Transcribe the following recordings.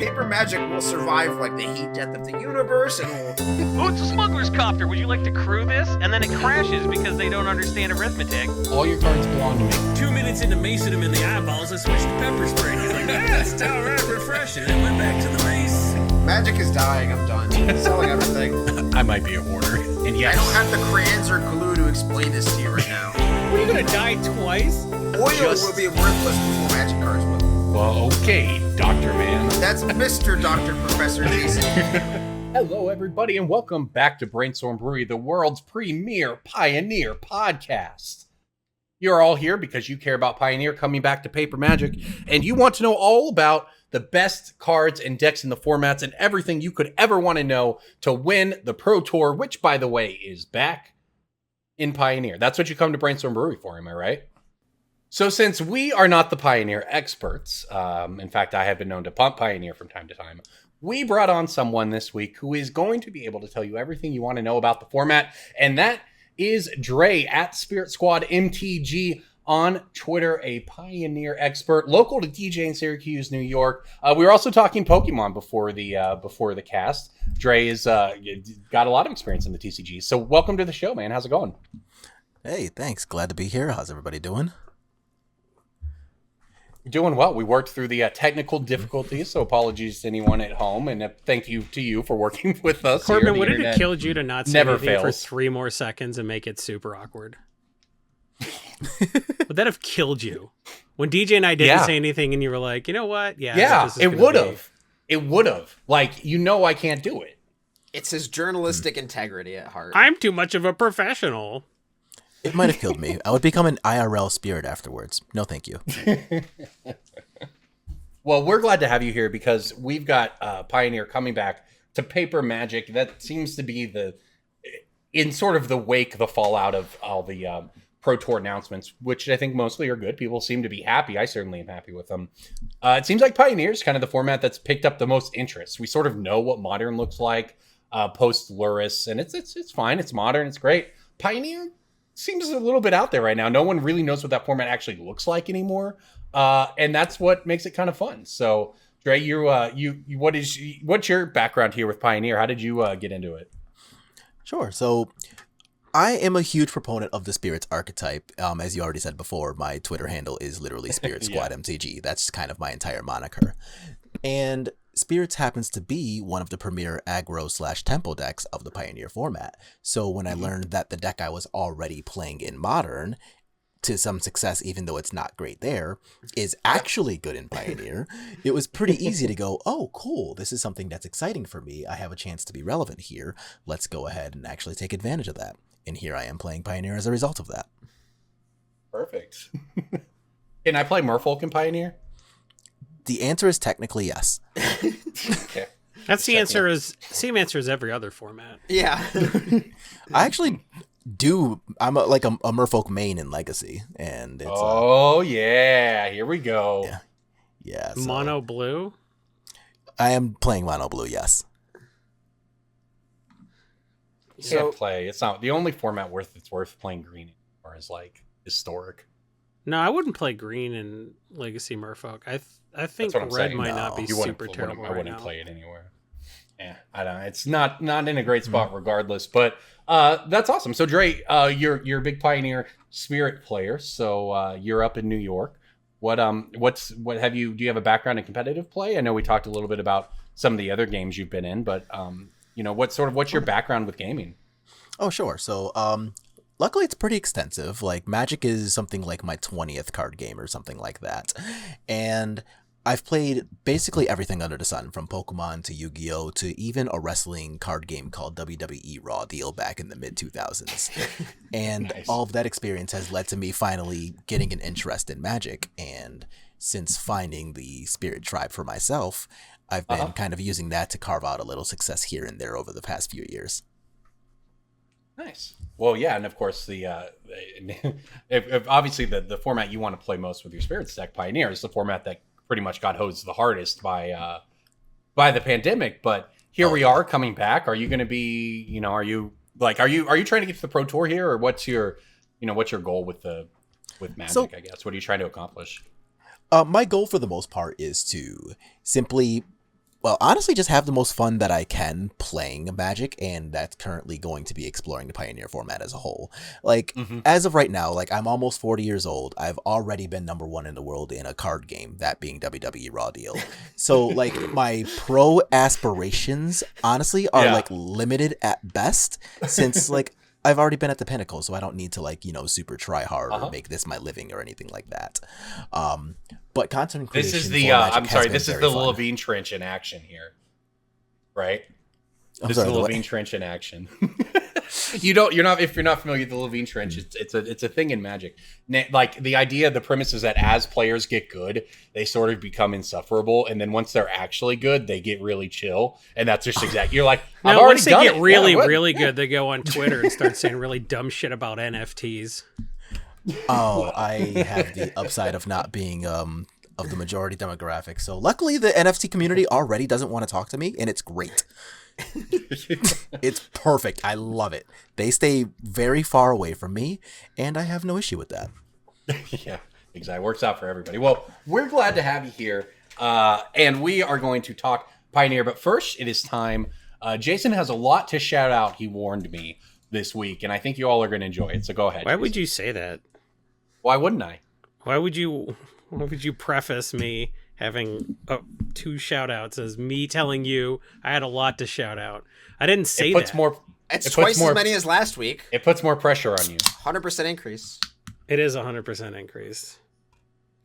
paper magic will survive like the heat death of the universe, and will... Oh, it's a smuggler's copter. Would you like to crew this? And then it crashes because they don't understand arithmetic. All your cards belong to me. 2 minutes into macing him in the eyeballs, I switched to pepper spray. He's like, it's all right, refreshing. And went back to the mace. Magic is dying. I'm done. Selling everything. I might be a hoarder. And yes, I don't have the crayons or glue to explain this to you right now. What, are you gonna die twice? Oil will be worthless before magic cards will. Well, okay, Dr. Man. That's Mr. Dr. Professor Jason. Hello, everybody, and welcome back to Brainstorm Brewery, the world's premier Pioneer podcast. You're all here because you care about Pioneer coming back to Paper Magic, and you want to know all about the best cards and decks in the formats and everything you could ever want to know to win the Pro Tour, which, by the way, is back in Pioneer. That's what you come to Brainstorm Brewery for, am I right? So since we are not the Pioneer experts, in fact, I have been known to pump Pioneer from time to time, we brought on someone this week who is going to be able to tell you everything you want to know about the format, and that is Dre at SpiritSquadMTG on Twitter, a Pioneer expert, local to DJ in Syracuse, New York. We were also talking Pokemon before the cast. Dre is got a lot of experience in the TCG, so welcome to the show, man. How's it going? Hey, thanks. Glad to be here. How's everybody doing? Doing well. We worked through the technical difficulties, so apologies to anyone at home, and thank you to you for working with us. Corbin, would it have killed you to not say never anything fails. for 3 more seconds and make it super awkward? Would that have killed you? When DJ and I didn't say anything and you were like, you know what? Yeah, it would have. It would have. Like, I can't do it. It's his journalistic integrity at heart. I'm too much of a professional. It might have killed me. I would become an IRL spirit afterwards. No, thank you. Well, we're glad to have you here because we've got Pioneer coming back to Paper Magic. That seems to be in sort of the fallout of all the Pro Tour announcements, which I think mostly are good. People seem to be happy. I certainly am happy with them. It seems like Pioneer is kind of the format that's picked up the most interest. We sort of know what Modern looks like post Luris, and it's fine. It's modern. It's great. Pioneer seems a little bit out there right now. No one really knows what that format actually looks like anymore, and that's what makes it kind of fun. So, Dre, what's your background here with Pioneer? How did you get into it? Sure. So, I am a huge proponent of the Spirits archetype. As you already said before, my Twitter handle is literally SpiritSquadMTG. That's kind of my entire moniker. And Spirits happens to be one of the premier aggro/tempo decks of the Pioneer format. So when I learned that the deck I was already playing in Modern, to some success, even though it's not great there, is actually good in Pioneer, it was pretty easy to go, oh, cool, this is something that's exciting for me. I have a chance to be relevant here. Let's go ahead and actually take advantage of that. And here I am playing Pioneer as a result of that. Perfect. Can I play Merfolk in Pioneer? The answer is technically yes. Okay. That's the answer. Same answer as every other format. Yeah. I actually do. I'm a Merfolk main in Legacy, and it's yeah, here we go. Yeah. So Mono blue. I am playing mono blue. Yes. You can't play. It's not the only format it's worth playing green or is like historic. No, I wouldn't play green in Legacy Merfolk. I think red saying. might not be super terrible. I wouldn't play it anywhere. Yeah, I don't know. It's not in a great spot regardless, but that's awesome. So Dre, you're a big Pioneer Spirit player, so you're up in New York. Do you have a background in competitive play? I know we talked a little bit about some of the other games you've been in, but what's your background with gaming? Oh, sure. So luckily it's pretty extensive. Like Magic is something like my 20th card game or something like that. And I've played basically everything under the sun, from Pokemon to Yu-Gi-Oh! To even a wrestling card game called WWE Raw Deal back in the mid-2000s. And nice. All of that experience has led to me finally getting an interest in Magic. And since finding the Spirit Tribe for myself, I've been kind of using that to carve out a little success here and there over the past few years. Nice. Well, yeah, and of course if obviously the format you want to play most with your Spirits deck, Pioneer, is the format that pretty much got hosed the hardest by the pandemic. But here we are coming back. Are you going to be, are you trying to get to the Pro Tour here, or what's your goal with Magic? I guess, what are you trying to accomplish? My goal for the most part is to simply Well, honestly, just have the most fun that I can playing Magic, and that's currently going to be exploring the Pioneer format as a whole. Like, as of right now, like, I'm almost 40 years old. I've already been #1 in the world in a card game, that being WWE Raw Deal. So, like, my pro aspirations, honestly, are, like, limited at best, since, like, I've already been at the pinnacle, so I don't need to, like, you know, super try hard or make this my living or anything like that. But content creation. This is the this is the Levine Trench in action here, right? This is the Levine Trench in action. If you're not familiar with the Levine Trench, it's a thing in Magic. Like the idea, the premise is that as players get good, they sort of become insufferable, and then once they're actually good, they get really chill, and that's just exactly. You're like, I've already once they done get it. really good, they go on Twitter and start saying really dumb shit about NFTs. Oh, I have the upside of not being of the majority demographic. So luckily the NFT community already doesn't want to talk to me, and it's great. It's perfect. I love it. They stay very far away from me, and I have no issue with that. Yeah, exactly. Works out for everybody. Well, we're glad to have you here, and we are going to talk Pioneer. But first, it is time. Jason has a lot to shout out. He warned me this week, and I think you all are going to enjoy it. So go ahead. Why Jason. would you say that? Why wouldn't I? Why would you preface me having 2 shout outs as me telling you I had a lot to shout out? I didn't say that. It's twice as many as last week. It puts more pressure on you. 100% increase. It is 100% increase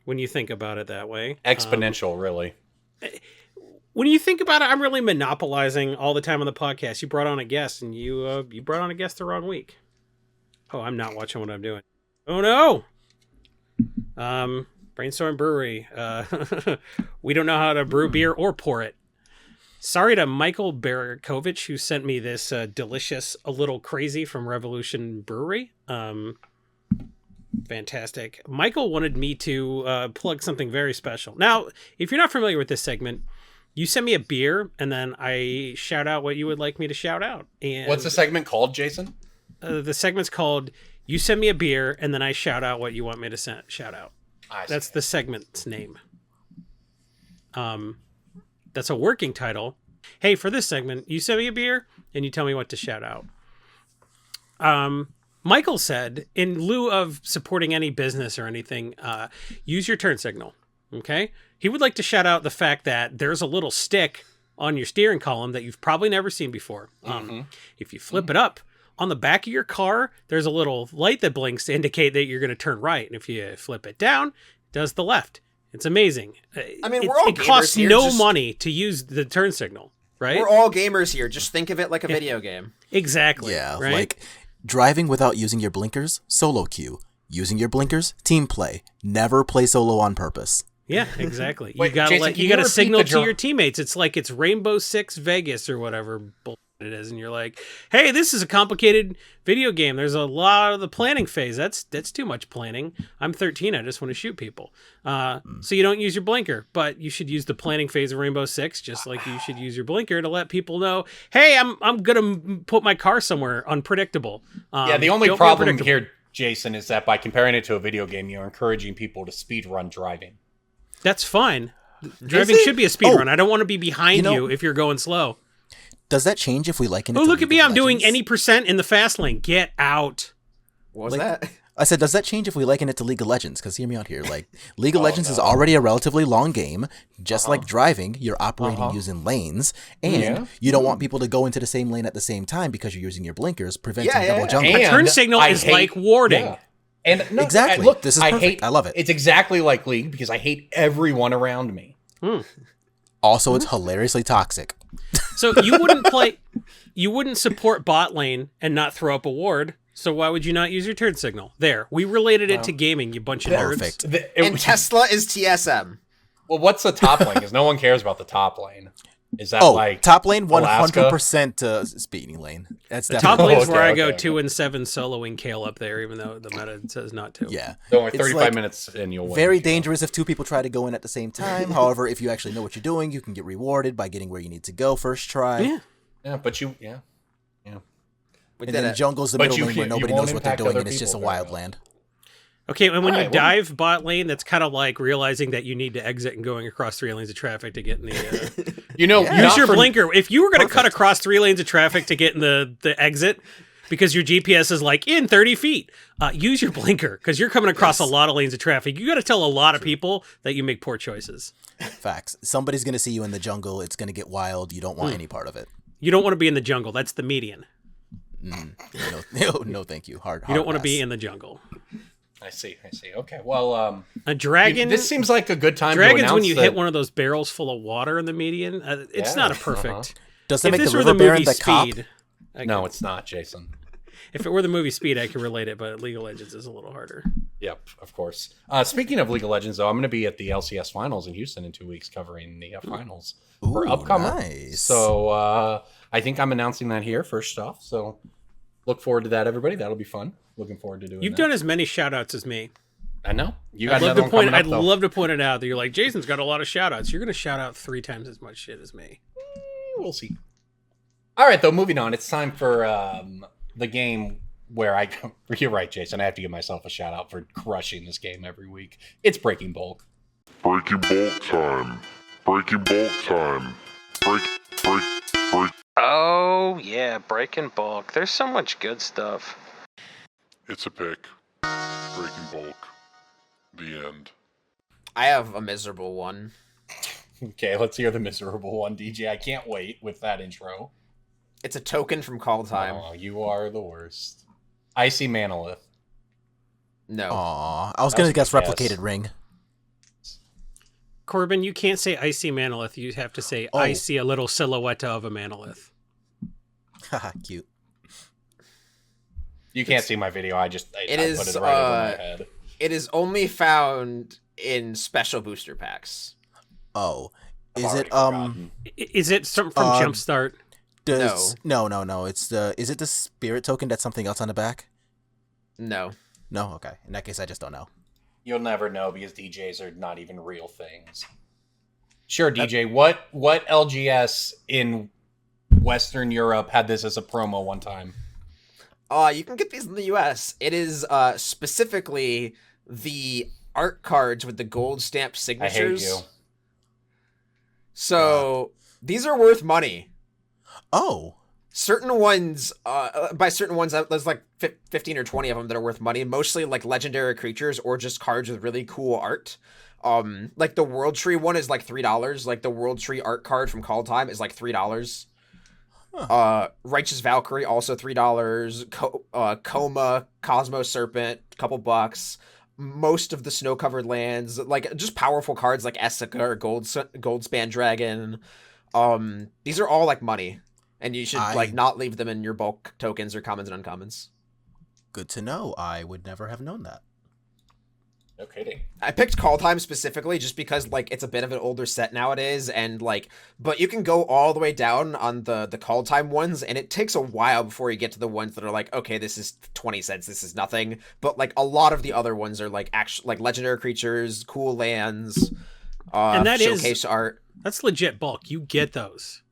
when you think about it that way. Exponential, really. When you think about it, I'm really monopolizing all the time on the podcast. You brought on a guest, and you brought on a guest the wrong week. Oh, I'm not watching what I'm doing. Oh no. Brainstorm Brewery. We don't know how to brew beer or pour it. Sorry to Michael Barakovich, who sent me this delicious A Little Crazy from Revolution Brewery. Fantastic. Michael wanted me to plug something very special. Now, if you're not familiar with this segment, you send me a beer, and then I shout out what you would like me to shout out. And what's the segment called, Jason? The segment's called You Send Me a Beer, and then I shout out what you want me to shout out. That's the segment's name. That's a working title. Hey, for this segment, you send me a beer, and you tell me what to shout out. Michael said, in lieu of supporting any business or anything, use your turn signal. Okay? He would like to shout out the fact that there's a little stick on your steering column that you've probably never seen before. If you flip it up, on the back of your car, there's a little light that blinks to indicate that you're going to turn right. And if you flip it down, it does the left. It's amazing. I mean, we're all it costs here, no money to use the turn signal, right? We're all gamers here. Just think of it like a video game. Exactly. Yeah, right? like driving without using your blinkers, solo queue. Using your blinkers, team play. Never play solo on purpose. Yeah, exactly. Wait, you gotta Jason, you gotta repeat signal the to your teammates. It's like it's Rainbow Six Vegas or whatever bullshit it is, and you're like, hey, this is a complicated video game. There's a lot of the planning phase. That's too much planning. I'm 13. I just want to shoot people. So you don't use your blinker, but you should use the planning phase of Rainbow Six, just like you should use your blinker to let people know, hey, I'm gonna put my car somewhere unpredictable. Yeah, the only problem here, Jason, is that by comparing it to a video game, you're encouraging people to speed run driving. That's fine. Driving should be a speed run. I don't want to be behind you if you're going slow. Does that change if we liken it to League look at me. I'm doing Legends? any percent in the fast lane. Get out. What was that? I said, does that change if we liken it to League of Legends? Because hear me out here. Like, League of Legends is already a relatively long game. Just like driving, you're operating using lanes. And you don't want people to go into the same lane at the same time because you're using your blinkers, preventing double jumping. A turn signal is like warding. Yeah. And no, exactly. Look, this is perfect. I love it. It's exactly like League because I hate everyone around me. Also, it's hilariously toxic. So you wouldn't support bot lane and not throw up a ward. So why would you not use your turn signal? There, we related it to gaming, you bunch of nerds. And Tesla is TSM. Well, what's the top lane? Because no one cares about the top lane. Is that like top lane 100% Alaska? speeding lane? That's the definitely top lane's where I go 2 and 7 soloing Kale up there, even though the meta says not to. Yeah, so only 35 minutes and you'll win. Very dangerous if 2 people try to go in at the same time. However, if you actually know what you're doing, you can get rewarded by getting where you need to go first try. Yeah, but you And then jungle's the middle lane where nobody knows what they're doing, and it's just a wild land. Okay, and when All you right, well- dive bot lane, that's kind of like realizing that you need to exit and going across 3 lanes of traffic to get in the... You know, Yeah. use not your for- blinker. If you were going to cut Perfect. across 3 lanes of traffic to get in the exit, because your GPS is like, in 30 feet, use your blinker, because you're coming across a lot of lanes of traffic. You got to tell a lot of people that you make poor choices. Facts. Somebody's gonna see you in the jungle. It's gonna get wild. You don't want any part of it. You don't want to be in the jungle. That's the median. No, thank you. Hard. You don't want to pass. be in the jungle. I see. Okay. Well, A dragon... this seems like a good time to Dragons, announce when you that- hit one of those barrels full of water in the median, it's not a Yeah, perfect. Does that If make this the were the river baron movie the cop? Speed, No, it's not, Jason. if it were the movie Speed, I could relate it, but League of Legends is a little harder. Yep, of course. Speaking of League of Legends, though, I'm going to be at the LCS Finals in Houston in 2 weeks, covering the finals for Ooh, Upcomer. nice. So I think I'm announcing that here first off. So look forward to that, everybody. That'll be fun. Looking forward to doing. You've that. done as many shout outs as me. I know you got I'd love another to one point. coming up, I'd though. love to point it out that you're like, Jason's got a lot of shout outs. You're going to shout out 3 times as much shit as me. We'll see. All right, though. Moving on. It's time for the game where I. You're right, Jason. I have to give myself a shout out for crushing this game every week. It's Breaking Bulk. Breaking bulk time. Breaking bulk time. Break. Oh, yeah, Breaking Bulk. There's so much good stuff. It's a pick. Breaking bulk. The end. I have a miserable one. Okay, let's hear the miserable one, DJ. I can't wait with that intro. It's a token from Call Time. Oh, you are the worst. Icy Manolith. No. Aw, I was That gonna was a guess good guess. replicated ring. Corbin, you can't say icy manolith. You have to say Oh. I see a little silhouette of a manolith. Haha, cute. You can't see my video. I put It it is, right over my head. It is only found in special booster packs. Oh, I've is already it forgotten. Is it something from Jumpstart? Does no. It's the is it the spirit token that's something else on the back? No. No, okay. In that case, I just don't know. You'll never know because DJs are not even real things. Sure, DJ. What LGS in Western Europe had this as a promo one time? You can get these in the US. It is specifically the art cards with the gold stamped I signatures. hate you. So these are worth money. Oh, Certain ones, by certain ones, there's like 15 or 20 of them that are worth money. Mostly like legendary creatures or just cards with really cool art. Like the World Tree one is like $3. Like the World Tree art card from Call Time is like $3. Righteous Valkyrie also $3. Coma, Cosmos Serpent, couple bucks. Most of the snow covered lands, like just powerful cards like Essica or Goldspan Dragon. These are all like money. And you should like not leave them in your bulk tokens or commons and uncommons. good to know. I would never have known that. No kidding. I picked Call Time specifically just because like it's a bit of an older set nowadays, and like, but you can go all the way down on the Call Time ones, and it takes a while before you get to the ones that are like, okay, this is 20 cents, this is nothing. But like a lot of the other ones are like actual like legendary creatures, cool lands, And that is- showcase art. That's legit bulk. You get those.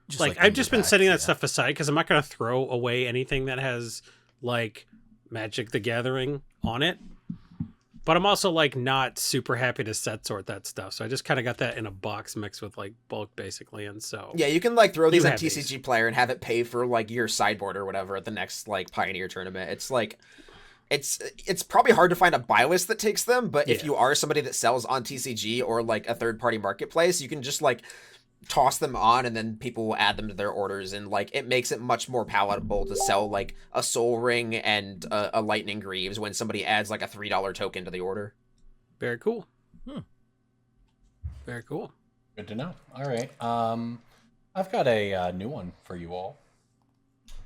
Just Like in I've just the been back, setting that yeah. stuff aside because I'm not going to throw away anything that has like Magic the Gathering on it. But I'm also like not super happy to set sort that stuff. So I just kind of got that in a box mixed with like bulk basically. And so Yeah, you can like throw these You on have these. TCG Player and have it pay for like your sideboard or whatever at the next like Pioneer tournament. It's like it's probably hard to find a buy list that takes them, but if Yeah. you are somebody that sells on TCG or like a third party marketplace, you can just like toss them on and then people will add them to their orders, and like it makes it much more palatable to sell like a Soul Ring and a Lightning Greaves when somebody adds like a $3 token to the order. very cool. Very cool. Good to know. All right. I've got a new one for you all.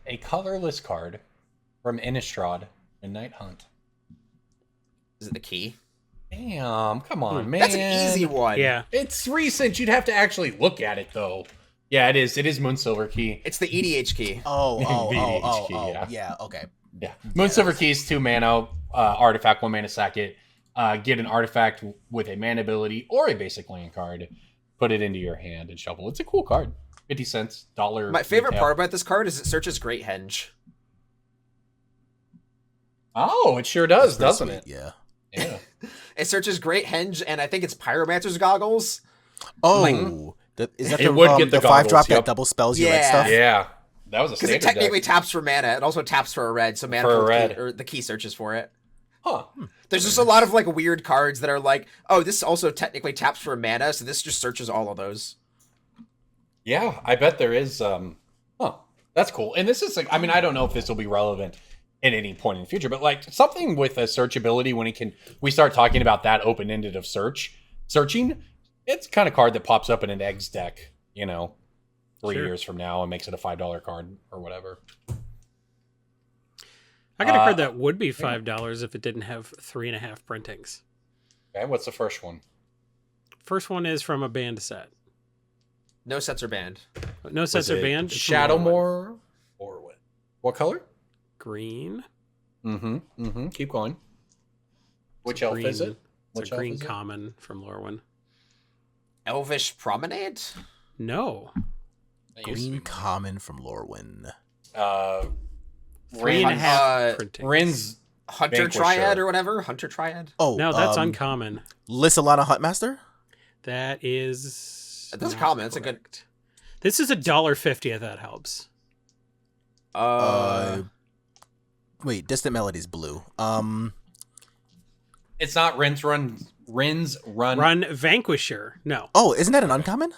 A colorless card from Innistrad, Midnight Hunt. Is it the key? Damn, come on, man. That's an easy one. Yeah. It's recent. You'd have to actually look at it, though. Yeah, it is. It is Moonsilver Key. It's the EDH key. VDHK, yeah, okay. Yeah. Moonsilver Key is 2 mana, artifact, 1 mana sack it. Get an artifact with a mana ability or a basic land card. Put it into your hand and shuffle. It's a cool card. 50 cents, $1. My favorite retail. part about this card is it searches Great Henge. Oh, it sure does, That's doesn't pretty it? sweet, Yeah. Yeah. It searches Great Henge, and I think it's Pyromancer's goggles. Oh, is that It would get the 5-drop goggles, that yep. double spells you Yeah. red stuff? Yeah. That was a Because standard it technically deck. taps for mana. It also taps for a red, so mana For a for red. or the key searches for it. Huh. There's just a lot of like weird cards that are like, oh, this also technically taps for mana, so this just searches all of those. Yeah, I bet there is. That's cool. And this is like, I mean, I don't know if this will be relevant at any point in the future, but like something with a searchability when we start talking about that open-ended of searching, it's kind of card that pops up in an eggs deck, 3 years from now and makes it a $5 card or whatever. I got a card that would be $5 if it didn't have 3.5 printings. Okay, what's the first one? First one is from a banned set. No sets are banned. No sets are banned. It's from Shadowmoor or what? What color? Green. Mm-hmm. Keep going. Which It's a elf green- is it? It's Which a elf green is it? common from Lorwyn. Elvish No. That used to Green be- common from Lorwyn. 3.5 printings. Rin's Hunter Vanquisher. Triad or whatever? Hunter Triad? Oh, No, that's uncommon. Lissalana Huntmaster? That is. That's not common. That's a good- correct. This is $1.50 if that helps. Wait, Distant Melody's blue. It's not Rin's Run. Run Vanquisher. No, Oh, isn't that an uncommon?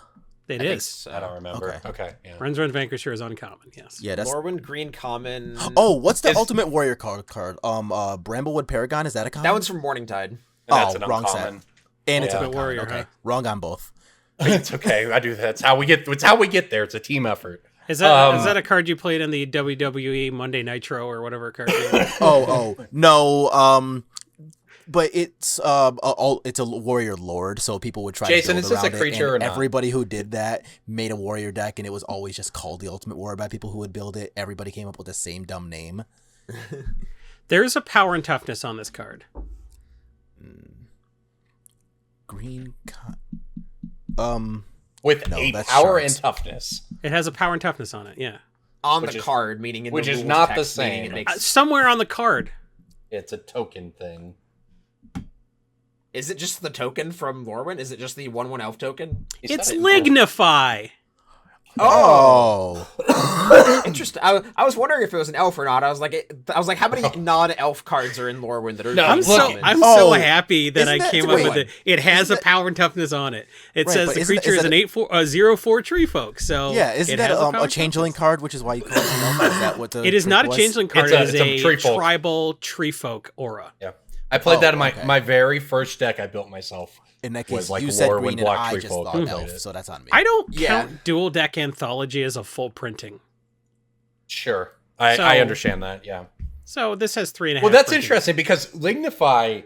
it I think is. so. I don't remember. Okay. Okay. Yeah. Run's Run Vanquisher is uncommon. Yes. Yeah, that's. Lorwyn Green Common. Oh, what's the Is- Ultimate Warrior card? Bramblewood Paragon. Is that a common? That one's from Morningtide. That's Oh, an wrong set. uncommon. And it's Yeah. an Ultimate Warrior, okay. huh? Wrong on both. It's okay. I do that. It's how we get. It's how we get there. It's a team effort. Is that a card you played in the WWE Monday Nitro or whatever card game? No. But it's it's a warrior lord, so people would try Jason, to build is this a around it, creature and or not? everybody who did that made a warrior deck, and it was always just called the Ultimate Warrior by people who would build it. Everybody came up with the same dumb name. There's a power and toughness on this card. Green. With No, a that's power shards. and toughness. It has a power and toughness on it. Yeah. On Which the is- card, meaning in which the is rules not the text, meaning same. It makes, Somewhere on the card. It's a token thing. is it just the token from Lorwyn? Is it just the 1/1 elf token? He said It's it. Lignify. Oh, Interesting. I was wondering if it was an elf or not. I was like, how many non-elf cards are in Lorwyn that are? No, I'm look, I'm so Oh, happy that I isn't that- came up wait. with it. It has Isn't a power and toughness on it. It Right, says but the isn't- creature is is that an 0/4 tree folk. So yeah. Isn't it that has a power and changeling toughness. card, which is why you call it an elf? Is that what the It is trick not a was? changeling card. It's It a is a tree folk. tribal tree folk aura. Yeah. I played that in okay. my very first deck I built myself. In that was case, like you said Lorwyn green, and Block I Tree just Folk. thought Mhm. elf, so that's on me. I don't Yeah. count dual deck anthology as a full printing. Sure. I So- understand that, yeah. So this has 3.5. Well, that's printings. interesting because Lignify,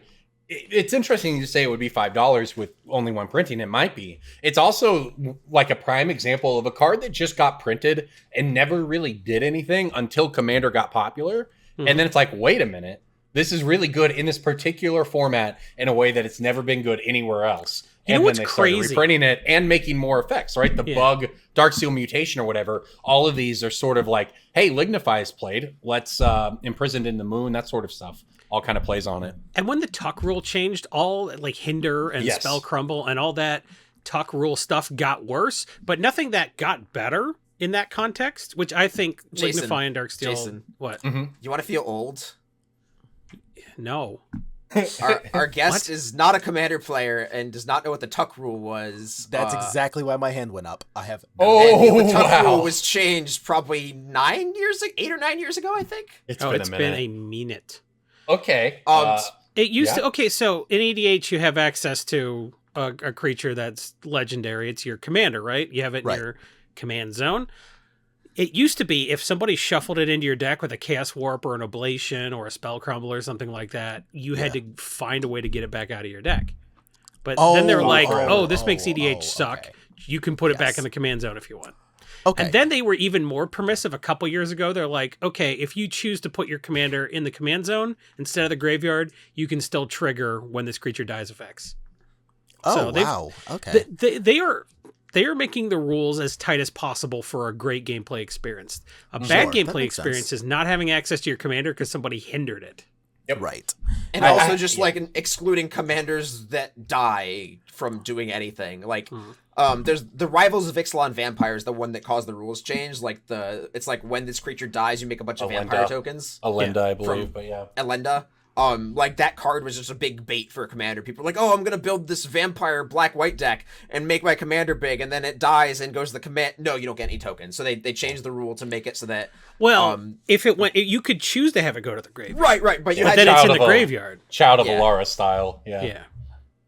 it's interesting to say it would be $5 with only one printing. It might be. It's also like a prime example of a card that just got printed and never really did anything until Commander got popular. Mhm. And then it's like, wait a minute. This is really good in this particular format in a way that it's never been good anywhere else. You know And what's then they started crazy? reprinting it and making more effects, right? The Yeah. bug, Darksteel Mutation or whatever. All of these are sort of like, hey, Lignify is played. Let's Imprisoned in the Moon, that sort of stuff. All kind of plays on it. And when the tuck rule changed, all like hinder and Yes. spell crumble and all that tuck rule stuff got worse, but nothing that got better in that context, which I think Jason, Lignify and Darksteel. Jason. What? You want to feel old? No. Our guest is not a Commander player and does not know what the tuck rule was. That's exactly why my hand went up. I have. Oh, And the tuck wow. rule was changed probably 8 or 9 years ago, I think. It's Oh, been it's a been minute. a minute. Okay. It used Yeah. to. Okay, so in EDH, you have access to a creature that's legendary. It's your commander, right? You have it in Right. your command zone. It used to be if somebody shuffled it into your deck with a Chaos Warp or an Oblation or a Spell Crumble or something like that, you had to find a way to get it back out of your deck. But then they're like, this makes EDH suck. okay. You can put it back Yes. in the command zone if you want. Okay. And then they were even more permissive a couple years ago. They're like, okay, if you choose to put your commander in the command zone instead of the graveyard, you can still trigger when this creature dies effects. so they've- wow. Okay. They are making the rules as tight as possible for a great gameplay experience. A bad Sure, that gameplay makes sense. experience is not having access to your commander because somebody hindered it. Yep. Right. And also just like excluding commanders that die from doing anything. Like, there's the Rivals of Ixalan Vampires, the one that caused the rules change. Like it's like when this creature dies, you make a bunch of vampire tokens. Elenda, I believe, but yeah. Elenda. Like that card was just a big bait for a commander. People are like, oh, I'm gonna build this vampire black-white deck and make my commander big, and then it dies and goes to the command. No, you don't get any tokens. So they changed the rule to make it so that if it went, you could choose to have it go to the graveyard. Right, but you But had then it's in Child the of a- graveyard. Child of Yeah. Alara style. Yeah. Yeah.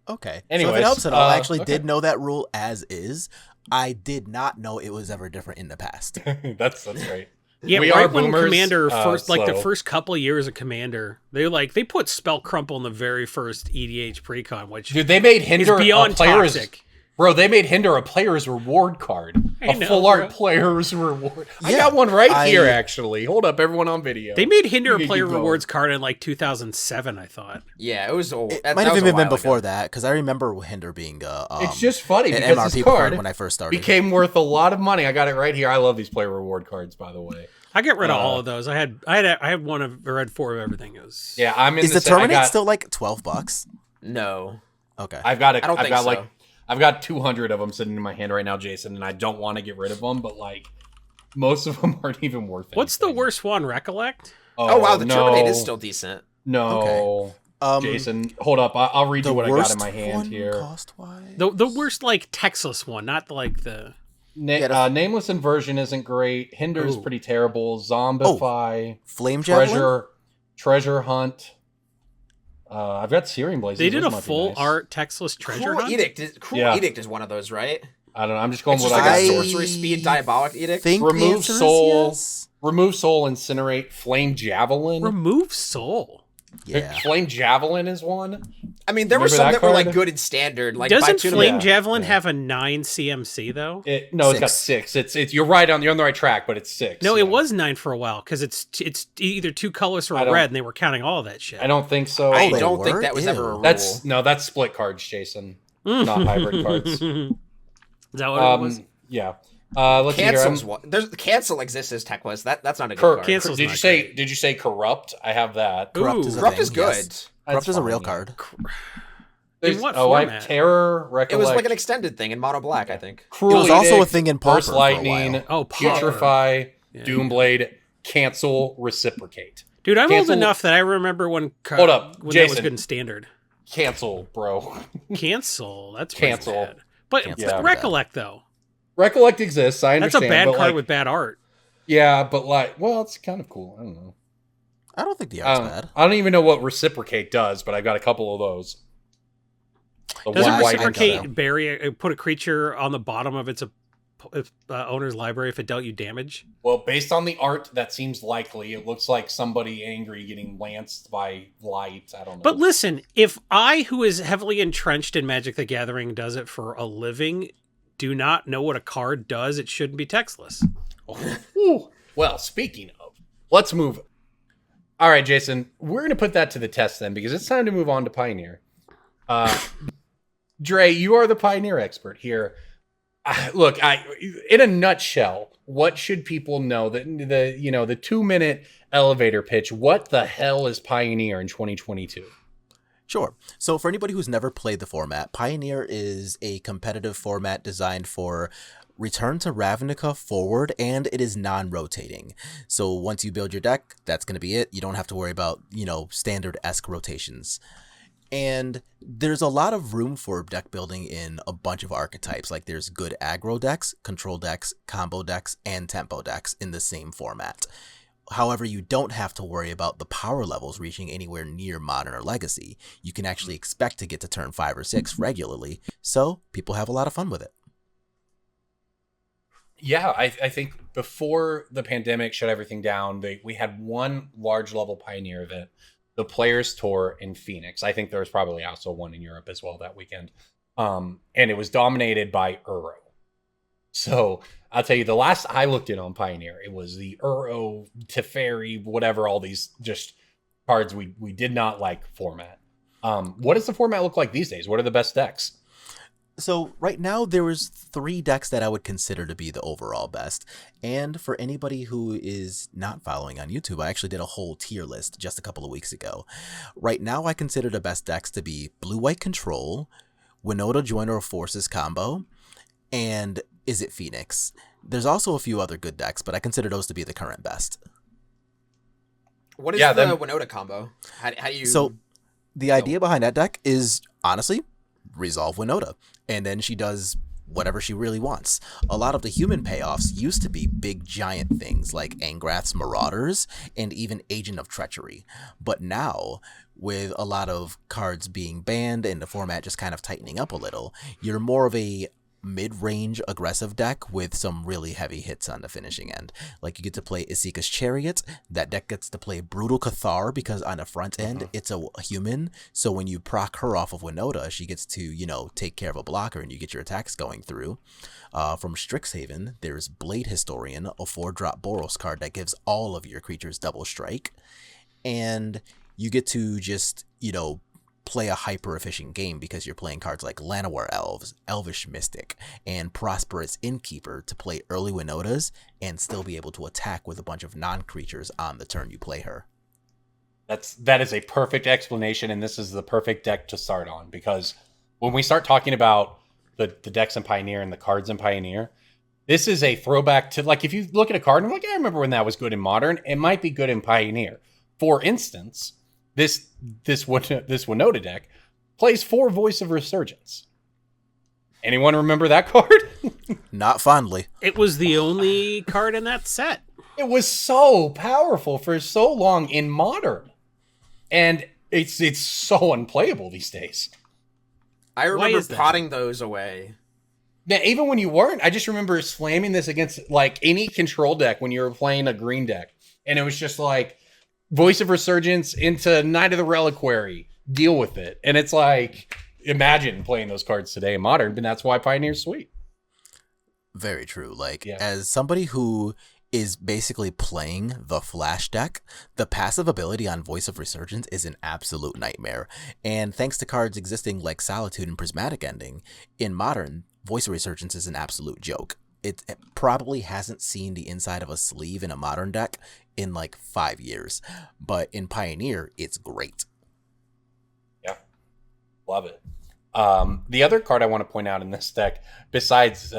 Okay. So if Anyways, it helps at all, I actually okay. did know that rule as is. I did not know it was ever different in the past. That's great. Yeah, We right are when boomers, Commander first, like the so- first couple of years of Commander, they put Spell Crumple in the very first EDH precon, which Dude, they made is Hinder beyond a player's toxic. Bro, they made Hinder a player's reward card. I A know, full art bro. player's reward. I Yeah, got one right here, actually. Hold up, everyone on video. They made Hinder You a can player keep going. rewards card in like 2007, I thought. Yeah, it was old. It That might have was a even been while before ago. that, because I remember Hinder being It's just funny an because MRP this card when I first started. became worth a lot of money. I got it right here. I love these player reward cards, by the way. I got rid of all of those. I had one of or had 4 of everything. It was Yeah, I'm in Is the sa- I Terminate got- still like $12? No. Okay. I've got I don't I've think got so. I've got 200 of them sitting in my hand right now, Jason, and I don't want to get rid of them, but like most of them aren't even worth it. What's the worst one? Recollect? Oh, wow, the no, Terminate is still decent. No. Jason, hold up. I'll read you the what I got worst in my hand one here. cost-wise? The worst like Texas one, not like the Nameless Inversion isn't great. Hinder's Ooh. pretty terrible. Zombify, Flame Javelin? Treasure Hunt. I've got Searing Blazes. they did Those a might be full nice. art Texas treasure Cruel hunt. Edict is one of those, right? I don't know. I'm just going It's with just what like I a got. sorcery speed diabolic edict. Think the Remove answer is soul. yes. Remove Soul, Incinerate, Flame Javelin. Remove soul. Yeah. Flame Javelin is one. I mean, there were Remember some that that were like card? good in standard. Like Doesn't Bitumen- Flame Yeah. Javelin have a 9 CMC though? It's got 6. It's you're right you're on the right track, but it's 6. No, yeah. it was 9 for a while because it's either 2 colors or I a don't- red, and they were counting all of that shit. I don't think so. I they don't think were? that was ever a rule. Ew. That's split cards, Jason. Not hybrid cards. Is that what it was? Yeah. Let's see here. Cancel's one. There's Cancel exists as tech list. That's not a good Cor- card. Cancel's did you not say great. Did you say Corrupt? I have that. Corrupt is a Corrupt thing, is good. yes. Corrupt is a real fine. card. There's, In what I format? have Terror, Recollect. It was like an extended thing in mono black, I think. Cruel It was also a Edict, thing in Pauper Burst for a Lightning, while. Oh, Pauper. Putrefy, Yeah. Doomblade, Cancel, Reciprocate. Dude, I'm Cancel- old enough that I remember when Hold up, when that was Jason. good in standard. Cancel, bro. Cancel. That's pretty Cancel. bad. But Cancel. Yeah. recollect though. Recollect exists. I That's a understand. bad but card like, with bad art. Yeah, but like, well, it's kind of cool. I don't know. I don't think the art's bad. I don't even know what Reciprocate does, but I got a couple of those. The Doesn't one white and reciprocate bury put a creature on the bottom of its owner's library if it dealt you damage? Well, based on the art, that seems likely. It looks like somebody angry getting lanced by light. I don't know. But listen, if I, who is heavily entrenched in Magic the Gathering, does it for a living, do not know what a card does, it shouldn't be textless. Ooh. Well, speaking of, let's move. All right, Jason, we're going to put that to the test then because it's time to move on to Pioneer. Dre, you are the Pioneer expert here. Look, in a nutshell, what should people know? The 2-minute elevator pitch. What the hell is Pioneer in 2022? Sure. So for anybody who's never played the format, Pioneer is a competitive format designed for Return to Ravnica forward, and it is non-rotating. So once you build your deck, that's going to be it. You don't have to worry about, standard-esque rotations. And there's a lot of room for deck building in a bunch of archetypes. Like there's good aggro decks, control decks, combo decks, and tempo decks in the same format. However, you don't have to worry about the power levels reaching anywhere near Modern or Legacy. You can actually expect to get to turn 5 or 6 regularly, so people have a lot of fun with it. Yeah, I think before the pandemic shut everything down, we had one large level Pioneer event, the Players Tour in Phoenix. I think there was probably also one in Europe as well that weekend. And it was dominated by Uro. So I'll tell you, the last I looked in on Pioneer, it was the Uro, Teferi, whatever, all these just cards we did not like format. What does the format look like these days? What are the best decks? So right now there was 3 decks that I would consider to be the overall best. And for anybody who is not following on YouTube, I actually did a whole tier list just a couple of weeks ago. Right now I consider the best decks to be Blue-White Control, Winota Joiner of Forces combo, and Is It Phoenix. There's also a few other good decks, but I consider those to be the current best. What is the Winota combo? How do you... So the idea behind that deck is, honestly, resolve Winota. And then she does whatever she really wants. A lot of the human payoffs used to be big giant things like Angrath's Marauders and even Agent of Treachery. But now, with a lot of cards being banned and the format just kind of tightening up a little, you're more of a mid-range aggressive deck with some really heavy hits on the finishing end. Like you get to play Isika's Chariot. That deck gets to play Brutal Cathar because on the front end it's a human, so when you proc her off of Winota, she gets to, you know, take care of a blocker and you get your attacks going through. From Strixhaven, there's Blade Historian, a 4-drop Boros card that gives all of your creatures double strike, and you get to just, you know, play a hyper-efficient game because you're playing cards like Llanowar Elves, Elvish Mystic, and Prosperous Innkeeper to play early Winotas and still be able to attack with a bunch of non-creatures on the turn you play her. That is a perfect explanation, and this is the perfect deck to start on, because when we start talking about the decks in Pioneer and the cards in Pioneer, this is a throwback to, like, if you look at a card and I'm like, I remember when that was good in Modern, it might be good in Pioneer. For instance, this Winota deck plays 4 Voice of Resurgence. Anyone remember that card? Not fondly. It was the only card in that set. It was so powerful for so long in Modern, and it's so unplayable these days. I remember potting those away. Yeah, even when you weren't, I just remember slamming this against like any control deck when you were playing a green deck, and it was just like Voice of Resurgence into Knight of the Reliquary, deal with it. And it's like, imagine playing those cards today in Modern, but that's why Pioneer's sweet. Very true. Like, as somebody who is basically playing the Flash deck, the passive ability on Voice of Resurgence is an absolute nightmare. And thanks to cards existing like Solitude and Prismatic Ending, in Modern, Voice of Resurgence is an absolute joke. It probably hasn't seen the inside of a sleeve in a Modern deck in like 5 years, but in Pioneer, it's great. Yeah, love it. The other card I want to point out in this deck, besides,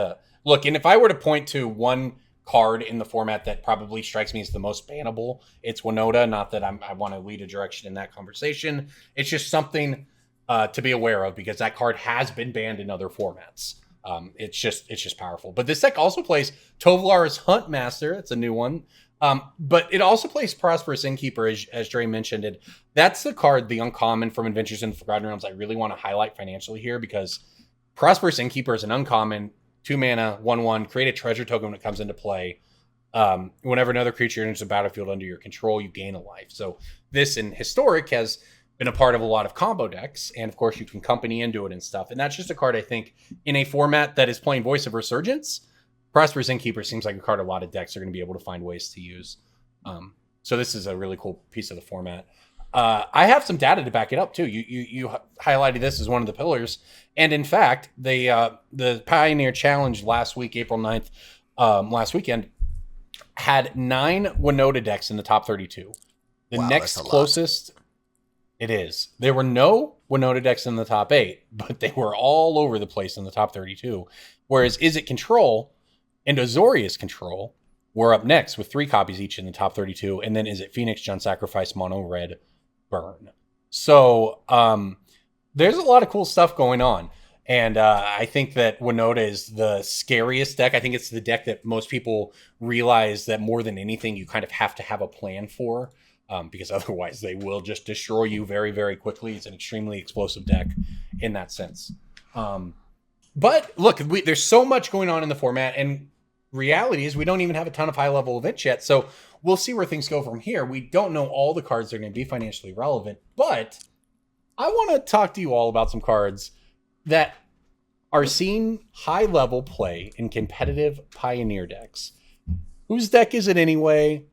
look, and if I were to point to one card in the format that probably strikes me as the most bannable, it's Winota. Not that I want to lead a direction in that conversation. It's just something to be aware of, because that card has been banned in other formats. It's just powerful. But this deck also plays Tovolar's Huntmaster. It's a new one. But it also plays Prosperous Innkeeper, as Dre mentioned. And that's the card, the uncommon from Adventures in the Forgotten Realms, I really want to highlight financially here, because Prosperous Innkeeper is an uncommon, 2 mana, 1/1, create a treasure token when it comes into play. Whenever another creature enters the battlefield under your control, you gain a life. So this in Historic has been a part of a lot of combo decks, and of course you can company into it and stuff. And that's just a card I think in a format that is playing Voice of Resurgence, Prosperous Innkeeper seems like a card a lot of decks are going to be able to find ways to use. So this is a really cool piece of the format. I have some data to back it up too. You highlighted this as one of the pillars, and in fact, the Pioneer Challenge last week, April 9th, last weekend, had 9 Winota decks in the top 32. The next closest. It is. There were no Winota decks in the top 8, but they were all over the place in the top 32. Whereas Is It Control and Azorius Control were up next with 3 copies each in the top 32. And then Is It Phoenix, Jund Sacrifice, Mono Red, Burn. So there's a lot of cool stuff going on. And I think that Winota is the scariest deck. I think it's the deck that most people realize that more than anything, you kind of have to have a plan for. Because otherwise they will just destroy you very, very quickly. It's an extremely explosive deck in that sense. But look, there's so much going on in the format, and reality is we don't even have a ton of high-level events yet, so we'll see where things go from here. We don't know all the cards that are going to be financially relevant, but I want to talk to you all about some cards that are seeing high-level play in competitive Pioneer decks. Whose deck is it anyway?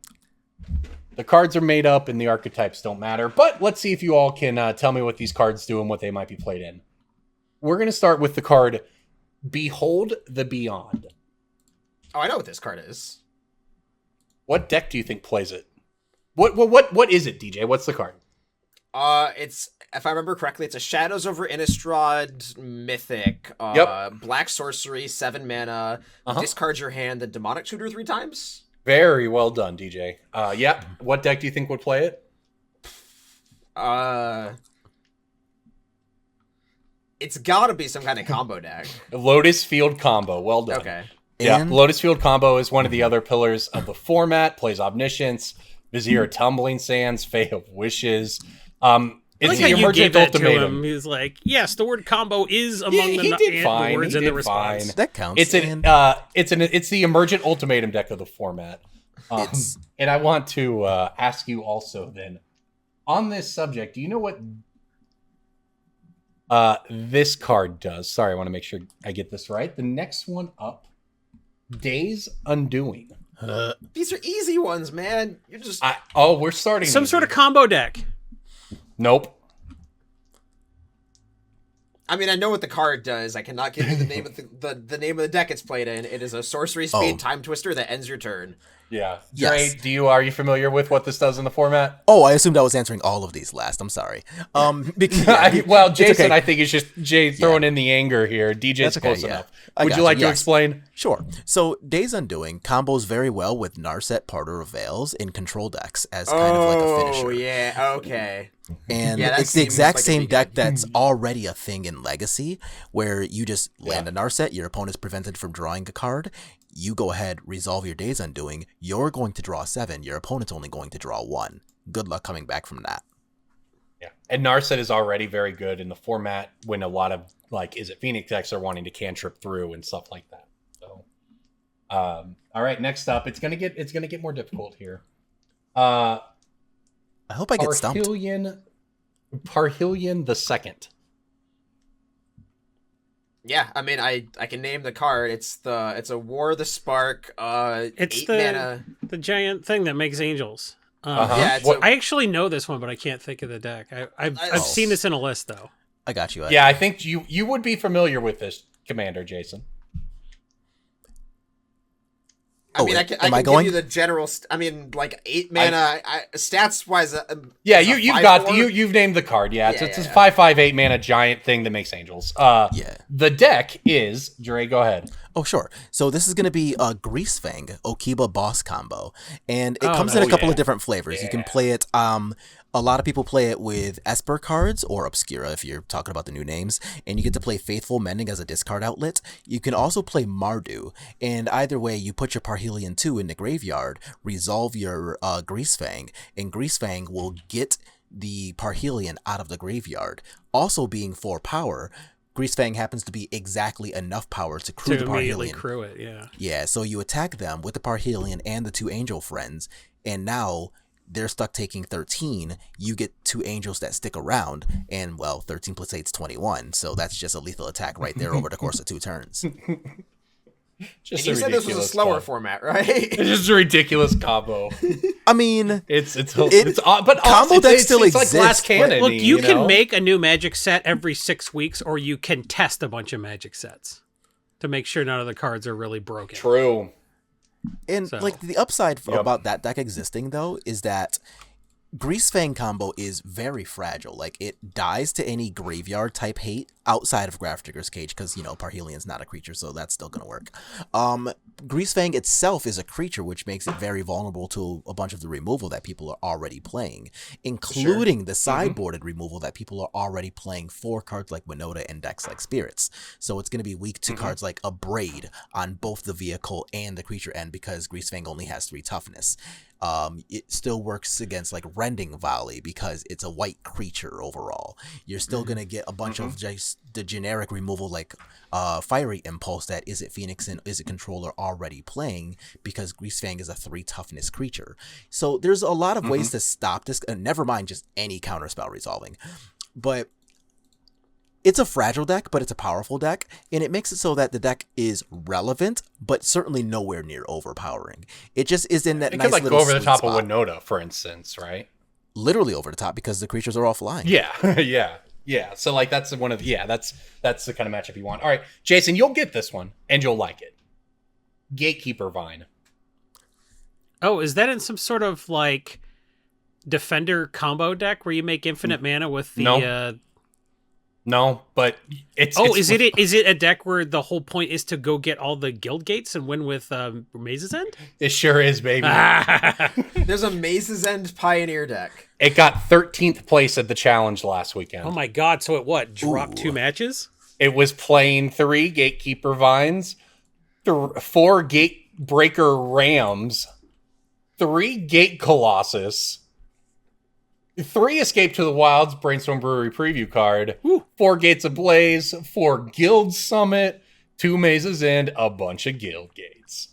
The cards are made up and the archetypes don't matter, but let's see if you all can tell me what these cards do and what they might be played in. we're going to start with the card Behold the Beyond. Oh, I know what this card is. What deck do you think plays it? What is it, DJ? What's the card? It's, if I remember correctly, it's a Shadows over Innistrad Mythic. Black sorcery, 7 mana. Discard your hand, then Demonic Tutor 3 times. Very well done, DJ. Yeah. What deck do you think would play it? It's gotta be some kind of combo deck. Lotus Field Combo. Well done. Okay. Yeah, Lotus Field Combo is one of the other pillars of the format. Plays Omniscience, Vizier of Tumbling Sands, Fae of Wishes. It's the emergent ultimatum. Him. He was like, "Yes, the word combo is among the words in the response." Fine. That counts. It's the emergent ultimatum deck of the format. And I want to ask you also then, on this subject, do you know what this card does? Sorry, I want to make sure I get this right. The next one up, Days Undoing. These are easy ones, man. You're just we're starting some sort of combo deck. Nope. I mean, I know what the card does. I cannot give you the name of the name of the deck it's played in. It is a sorcery speed time twister that ends your turn. Yeah. Yes. Dre, are you familiar with what this does in the format? Oh, I assumed I was answering all of these last. I'm sorry. Because, well, Jason, okay. I think it's just Jay throwing in the anger here. DJ's close enough. Would you like to explain? Sure. So, Days Undoing combos very well with Narset, Parter of Veils in control decks as kind of like a finisher. Oh, yeah. Okay. And it's the exact same deck that's already a thing in Legacy, where you just land a Narset, your opponent's prevented from drawing a card. You go ahead, resolve your Days Undoing. You're going to draw 7. Your opponent's only going to draw 1. Good luck coming back from that. Yeah. And Narset is already very good in the format when a lot of, Is it Phoenix decks are wanting to cantrip through and stuff like that. So, all right, next up, it's gonna get more difficult here. I hope I get stumped. Parhelion the Second. Yeah, I mean, I can name the card. It's a War of the Spark. It's 8 mana. the giant thing that makes angels. Yeah, I actually know this one, but I can't think of the deck. I've seen this in a list though. I got you. Yeah, I think you would be familiar with this, Commander Jason. I mean, I can give you the general. 8 mana. Stats wise. You've named the card. Yeah, it's a 5/5/8 mana giant thing that makes angels. The deck is Dre. Go ahead. Oh, sure. So this is going to be a Greasefang Okiba boss combo, and it comes in a couple of different flavors. Yeah. You can play it. A lot of people play it with Esper cards or Obscura if you're talking about the new names, and you get to play Faithful Mending as a discard outlet. You can also play Mardu, and either way, you put your Parhelion 2 in the graveyard, resolve your Greasefang, and Greasefang will get the Parhelion out of the graveyard. Also being 4 power, Greasefang happens to be exactly enough power to crew the immediately Parhelion. Crew it, yeah. Yeah, so you attack them with the Parhelion and the 2 angel friends, and now they're stuck taking 13. You get 2 angels that stick around, and 13 plus 8 is 21. So that's just a lethal attack right there over the course of 2 turns. Just and you said this was a slower format, right? It's just a ridiculous combo. I mean, it's odd, but combo decks still exist. Like Glass Cannon. Look, you can make a new Magic set every 6 weeks, or you can test a bunch of Magic sets to make sure none of the cards are really broken. True. And the upside about that deck existing though is that Greasefang combo is very fragile. Like, it dies to any graveyard type hate outside of Grafdigger's Cage, because, Parhelion's not a creature, so that's still going to work. Greasefang itself is a creature, which makes it very vulnerable to a bunch of the removal that people are already playing, including the sideboarded removal that people are already playing for cards like Winota and decks like Spirits. So it's going to be weak to cards like a Braid on both the vehicle and the creature end, because Greasefang only has 3 toughness. It still works against like Rending Volley because it's a white creature overall. You're still going to get a bunch of just the generic removal like Fiery Impulse that Is It Phoenix and Is It Controller already playing, because Greasefang is a 3 toughness creature. So there's a lot of ways to stop this, and never mind just any counterspell resolving. But it's a fragile deck, but it's a powerful deck, and it makes it so that the deck is relevant, but certainly nowhere near overpowering. It just is in that nice little It could go over the top spot. of Winota, for instance, right? Literally over the top, because the creatures are all flying. Yeah, yeah. Yeah, so like that's one of that's the kind of matchup you want. All right, Jason, you'll get this one and you'll like it. Gatekeeper Vine. Oh, is that in some sort of like defender combo deck where you make infinite mana with the No, but it's is it a deck where the whole point is to go get all the guild gates and win with Maze's End? It sure is, baby. There's a Maze's End Pioneer deck. It got 13th place at the challenge last weekend. Oh my god, so it dropped 2 matches? It was playing 3 Gatekeeper Vines, 4 Gatebreaker Rams, 3 Gate Colossus, 3 Escape to the Wilds Brainstorm Brewery preview card, 4 Gates Ablaze, 4 Guild Summit, 2 Maze's End, a bunch of Guild Gates.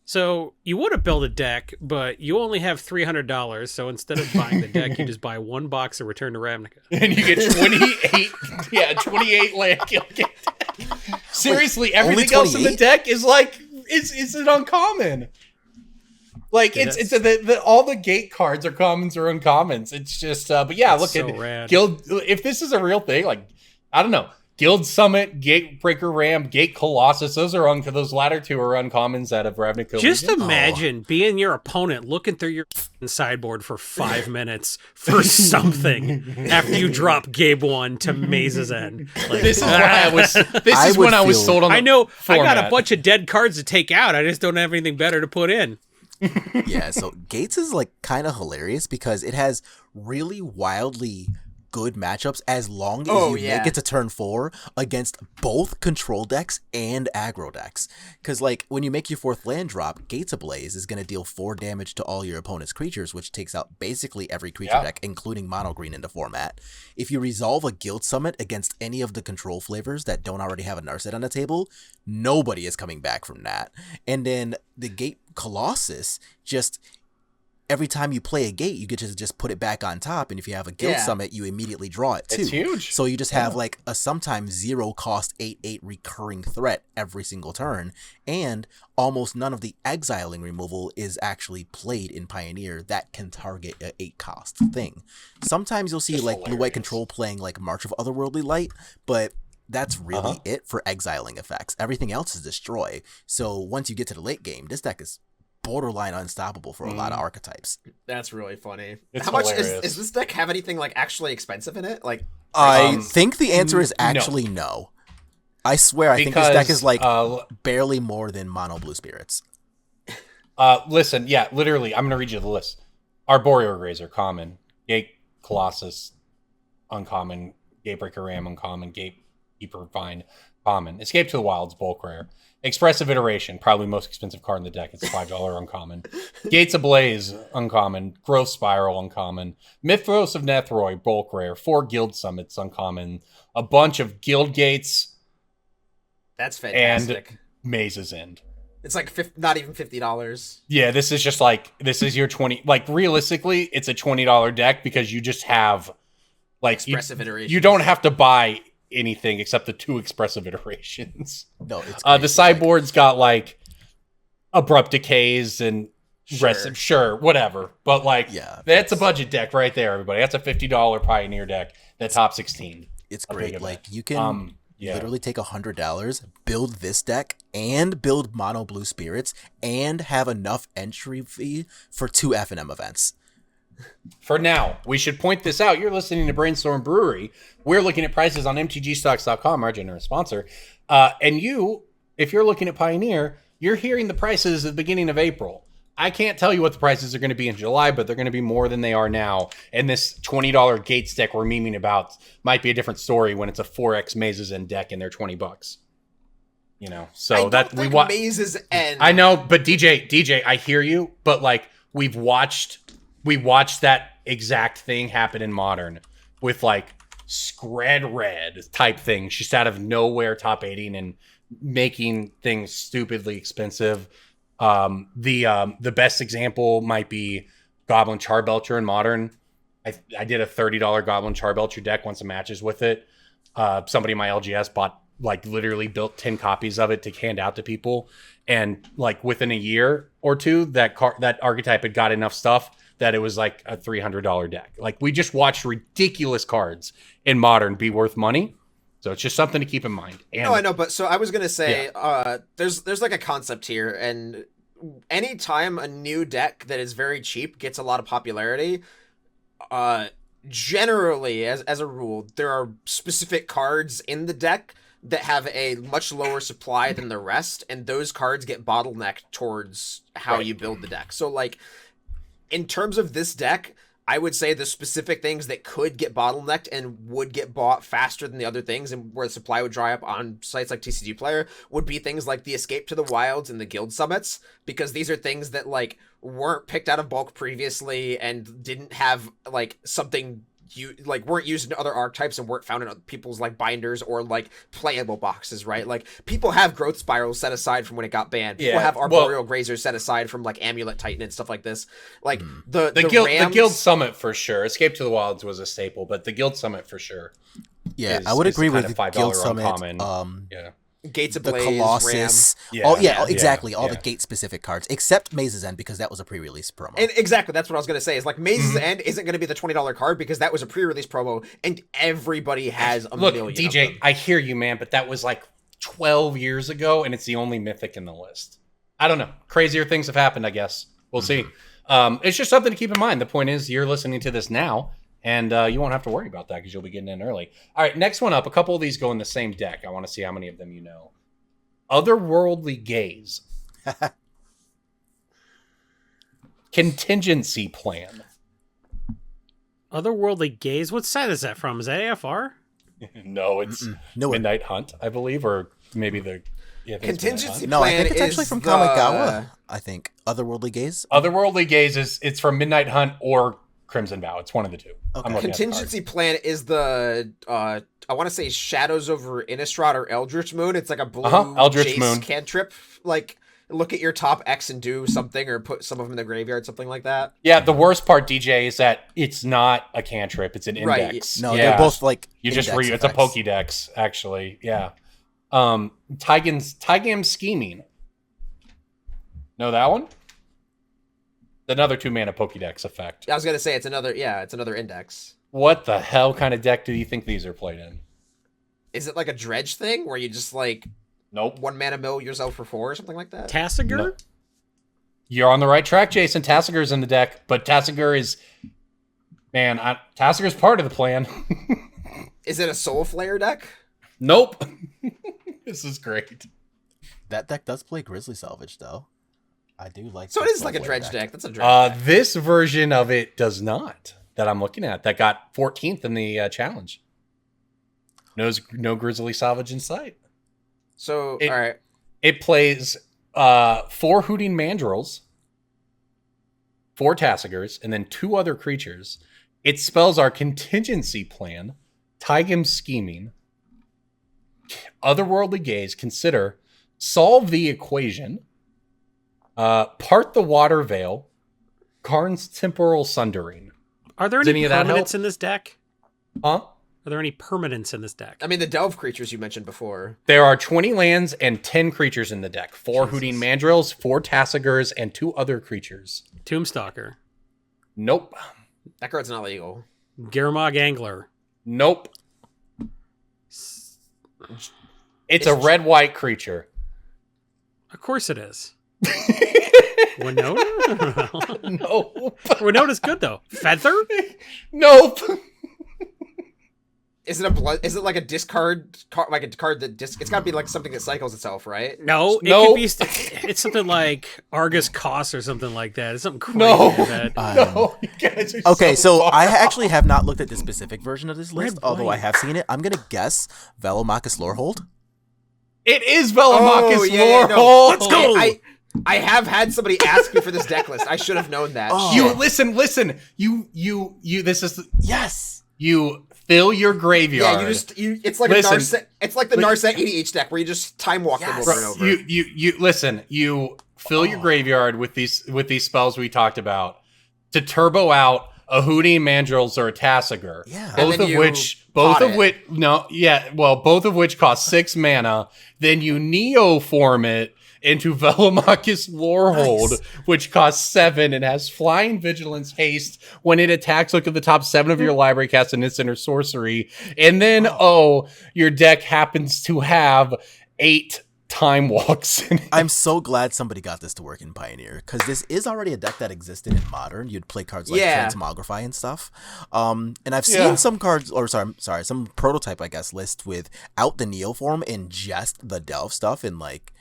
So you would have built a deck, but you only have $300. So instead of buying the deck, you just buy 1 box of Return to Ravnica, and you get 28 land Guild Gates. Seriously, everything else in the deck is like is an uncommon. Like it's all the gate cards are commons or uncommons. It's just but yeah, look so at rad. Guild. If this is a real thing, like I don't know, Guild Summit, Gatebreaker Ram, Gate Colossus. Those latter 2 are uncommons out of Ravnica. Just imagine being your opponent, looking through your sideboard for 5 minutes for something after you drop Gabe 1 to Maze's End. Like, This is when I was. This is when I was sold on. The I know format. I got a bunch of dead cards to take out. I just don't have anything better to put in. Yeah, so Gates is like kind of hilarious because it has really wildly good matchups as long as you make it to turn 4 against both control decks and aggro decks. Because like when you make your 4th land drop, Gates Ablaze is going to deal 4 damage to all your opponent's creatures, which takes out basically every creature deck, including mono green in the format. If you resolve a Guild Summit against any of the control flavors that don't already have a Narset on the table, nobody is coming back from that. And then the Gate Colossus just... every time you play a gate, you get to just put it back on top, and if you have a Guild Summit, you immediately draw it too. It's huge. So you just have like a sometimes 0 cost 8/8 recurring threat every single turn, and almost none of the exiling removal is actually played in Pioneer that can target a 8 cost thing. Sometimes you'll see like blue-white control playing like March of Otherworldly Light, but that's really it for exiling effects. Everything else is destroy. So once you get to the late game, this deck is borderline unstoppable for a lot of archetypes. That's really funny. It's How much hilarious. is this deck have anything like actually expensive in it? Like I think the answer is actually no. I swear, I think this deck is like barely more than mono blue spirits. Listen, yeah, literally, I'm gonna read you the list. Arboreal Grazer, common. Gate Colossus, uncommon. Gatebreaker Ram, uncommon. Gatekeeper Vine, common. Escape to the Wilds, bulk rare. Expressive Iteration, probably most expensive card in the deck. It's $5 uncommon. Gates Ablaze, uncommon. Growth Spiral, uncommon. Mythos of Nethroi, bulk rare. 4 Guild Summits, uncommon. A bunch of Guild Gates. That's fantastic. And Maze's End. It's like not even $50. Yeah, this is just like, this is your 20, like realistically, it's a $20 deck because you just have like, Expressive Iterations. You don't have to buy anything except the 2 Expressive Iterations. No, it's the sideboard's got like Abrupt Decays and whatever. But like, that's a budget deck right there, everybody. That's a $50 Pioneer deck. That top 16. It's great. Like you can literally take $100, build this deck, and build mono blue spirits, and have enough entry fee for 2 F&M events. For now, we should point this out. You're listening to Brainstorm Brewery. We're looking at prices on mtgstocks.com, our generous sponsor. And you, if you're looking at Pioneer, you're hearing the prices at the beginning of April. I can't tell you what the prices are going to be in July, but they're going to be more than they are now. And this $20 Gates deck we're memeing about might be a different story when it's a 4X Maze's End deck and they're $20. You know, so that we want Maze's End. I know, but DJ, I hear you, but like we watched that exact thing happen in Modern with like Scred Red type thing. She's out of nowhere top 80 and making things stupidly expensive. The best example might be Goblin Charbelcher in Modern. I did a $30 Goblin Charbelcher deck, won some matches with it. Somebody in my LGS literally built 10 copies of it to hand out to people. And like within a year or two, that archetype had got enough stuff that it was like a $300 deck. Like, we just watched ridiculous cards in Modern be worth money. So it's just something to keep in mind. And, No, I know, but so I was gonna say, there's like a concept here, and anytime a new deck that is very cheap gets a lot of popularity, generally, as a rule, there are specific cards in the deck that have a much lower supply than the rest, and those cards get bottlenecked towards how you build the deck. So, like, in terms of this deck, I would say the specific things that could get bottlenecked and would get bought faster than the other things, and where the supply would dry up on sites like TCG Player, would be things like the Escape to the Wilds and the Guild Summits, because these are things that, like, weren't picked out of bulk previously and didn't have, like, something weren't used in other archetypes and weren't found in people's like binders or like playable boxes, right? Like, people have Growth Spirals set aside from when it got banned. People have Arboreal Grazers set aside from like Amulet Titan and stuff like this. Like the Guild Summit for sure. Escape to the Wilds was a staple, but the Guild Summit for sure. Yeah, I would agree with Guild Summit. Gates of the Blaze, Colossus. Ram. Exactly. All the gate-specific cards, except Maze's End, because that was a pre-release promo. And exactly, that's what I was going to say. Is like Maze's End isn't going to be the $20 card because that was a pre-release promo, and everybody has a million. Look, DJ, I hear you, man, but that was like 12 years ago, and it's the only mythic in the list. I don't know. Crazier things have happened, I guess. We'll see. It's just something to keep in mind. The point is, you're listening to this now, and you won't have to worry about that because you'll be getting in early. All right, next one up. A couple of these go in the same deck. I want to see how many of them you know. Otherworldly Gaze. Contingency Plan. Otherworldly Gaze? What side is that from? Is that AFR? No, it's Midnight Hunt, I believe, or maybe the... Yeah, Contingency Plan. No, I think it's actually from Kamigawa. I think Otherworldly Gaze. Otherworldly Gaze it's from Midnight Hunt or Crimson Vow. It's one of the two. Okay. Contingency Plan is the I want to say Shadows over Innistrad or Eldritch Moon. It's like a blue Eldritch Jace Moon cantrip. Like, look at your top X and do something, or put some of them in the graveyard, something like that. Yeah, the worst part, DJ, is that it's not a cantrip; it's an index. No, they're both like it's a Pokédex, actually. Yeah. Tygam Scheming. Know that one? Another 2-mana Pokédex effect. I was gonna say it's another index. What the hell kind of deck do you think these are played in? Is it like a dredge thing where you just like 1 mana mill yourself for 4 or something like that? Tassiger? No. You're on the right track, Jason. Tassiger's in the deck, but Tassiger is Tassiger's part of the plan. Is it a Soul Flayer deck? Nope. This is great. That deck does play Grizzly Salvage though. I do like. So it is like a dredge deck. That's a dredge deck. This version of it does not. That I'm looking at. That got 14th in the challenge. No Grizzly Salvage in sight. So, all right. It plays 4 Hooting Mandrills, 4 Tassigers, and then 2 other creatures. Its spells are Contingency Plan, Tygam Scheming, Otherworldly Gaze, Consider, Solve the Equation, Part the Water Veil, Karn's Temporal Sundering. Are there any permanents in this deck? Huh? Are there any permanents in this deck? I mean, the Delve creatures you mentioned before. There are 20 lands and 10 creatures in the deck. 4 Hooting Mandrills, 4 Tassigers, and 2 other creatures. Tombstalker. Nope. That card's not legal. Garmog Angler. Nope. It's a red-white creature. Of course it is. Winota? Nope. Winota's good though. Feather? Nope. Is it like a discard card, like a card that it's got to be like something that cycles itself, right? No, Nope. It's something like Argus Cost or something like that. It's something crazy. No. Like that. No, you guys are Okay, so far I off. actually have not looked at this specific version of this list, Red although I white. have seen it. I'm gonna guess Velomachus Lorehold. It is Velomachus Oh, no. Lorehold. Let's go. I have had somebody ask me for this deck list. I should have known that. Oh. You listen. You. This is Yes. you fill your graveyard. Yeah, it's like Listen. a Narset. It's like the Narset EDH deck where you just time walk them over and over. You listen. You fill your graveyard with these spells we talked about to turbo out a Hootie Mandrills, or a Tassiger. Yeah. Both And then of you which pot it. both of which cost 6 mana. Then you Neoform it into Velomachus Lorehold, Nice. which costs 7 and has Flying, Vigilance, Haste. When it attacks, look at the top 7 of your library, cast an instant or sorcery. And then, your deck happens to have 8 Time Walks in it. I'm so glad somebody got this to work in Pioneer, because this is already a deck that existed in Modern. You'd play cards like Transmogrify and stuff. And I've seen some cards, or some prototype, I guess, list without the Neoform and just the Delve stuff, and like,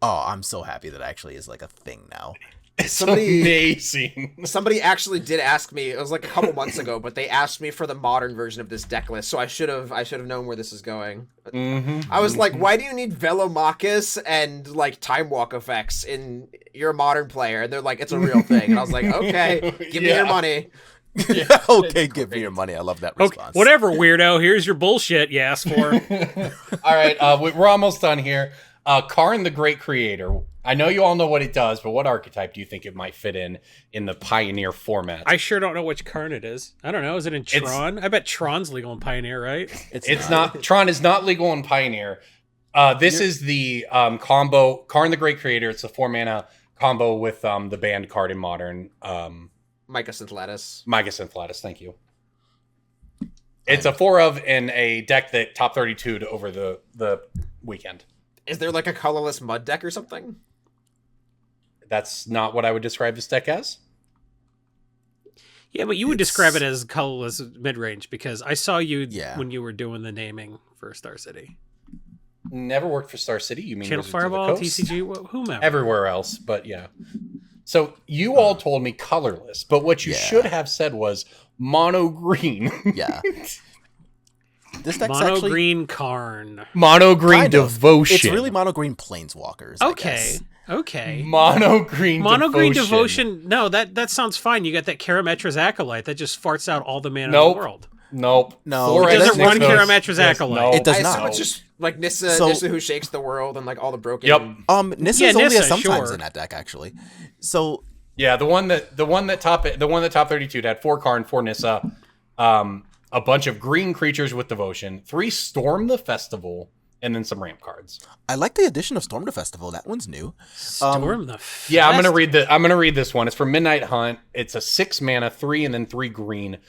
oh, I'm so happy that actually is like a thing now. It's amazing. Somebody actually did ask me. It was like a couple months ago, but they asked me for the modern version of this deck list. So I should have known where this is going. I was like, why do you need Velomachus and like Time Walk effects in your modern player? And they're like, it's a real thing. And I was like, okay, give me your money. Yeah, okay, give me your money. I love that response. Okay, whatever, weirdo. Here's your bullshit you asked for. All right, we're almost done here. Karn the Great Creator. I know you all know what it does, but what archetype do you think it might fit in the Pioneer format? I sure don't know which Karn it is. I don't know. Is it in Tron? I bet Tron's legal in Pioneer, right? It's not. Tron is not legal in Pioneer. This is the combo Karn the Great Creator. It's a 4-mana combo with the banned card in Modern. Mycosynth Lattice. Mycosynth Lattice. Thank you. It's a 4 in a deck that top 32'd over the weekend. Is there like a colorless mud deck or something? That's not what I would describe this deck as. Yeah, but you would describe it as colorless mid-range, because I saw you when you were doing the naming for Star City. Never worked for Star City. You mean Channel Wizards of the Fireball, Coast? TCG, whomever. Everywhere else, but yeah. So you all told me colorless, but what you should have said was mono green. Yeah. This deck's Mono actually green Karn. Mono green kind of. Devotion. It's really mono green Planeswalkers. I guess. Okay. Mono green Devotion. No, that sounds fine. You got that Karametra's Acolyte that just farts out all the mana in the world. Nope. No. It doesn't run Nixos. Karametra's Acolyte. No. It does I assume not. it's just like Nissa who shakes the world and like all the broken. Nissa's Yeah, only Nissa, sometimes sure. in that deck actually. So Yeah, the one that top 32 had 4 Karn, 4 Nissa, a bunch of green creatures with Devotion, 3 Storm the Festival, and then some ramp cards. I like the addition of Storm the Festival. That one's new. Storm the Yeah, I'm gonna read this one. It's from Midnight Hunt. It's a 6 mana, 3 and then 3 green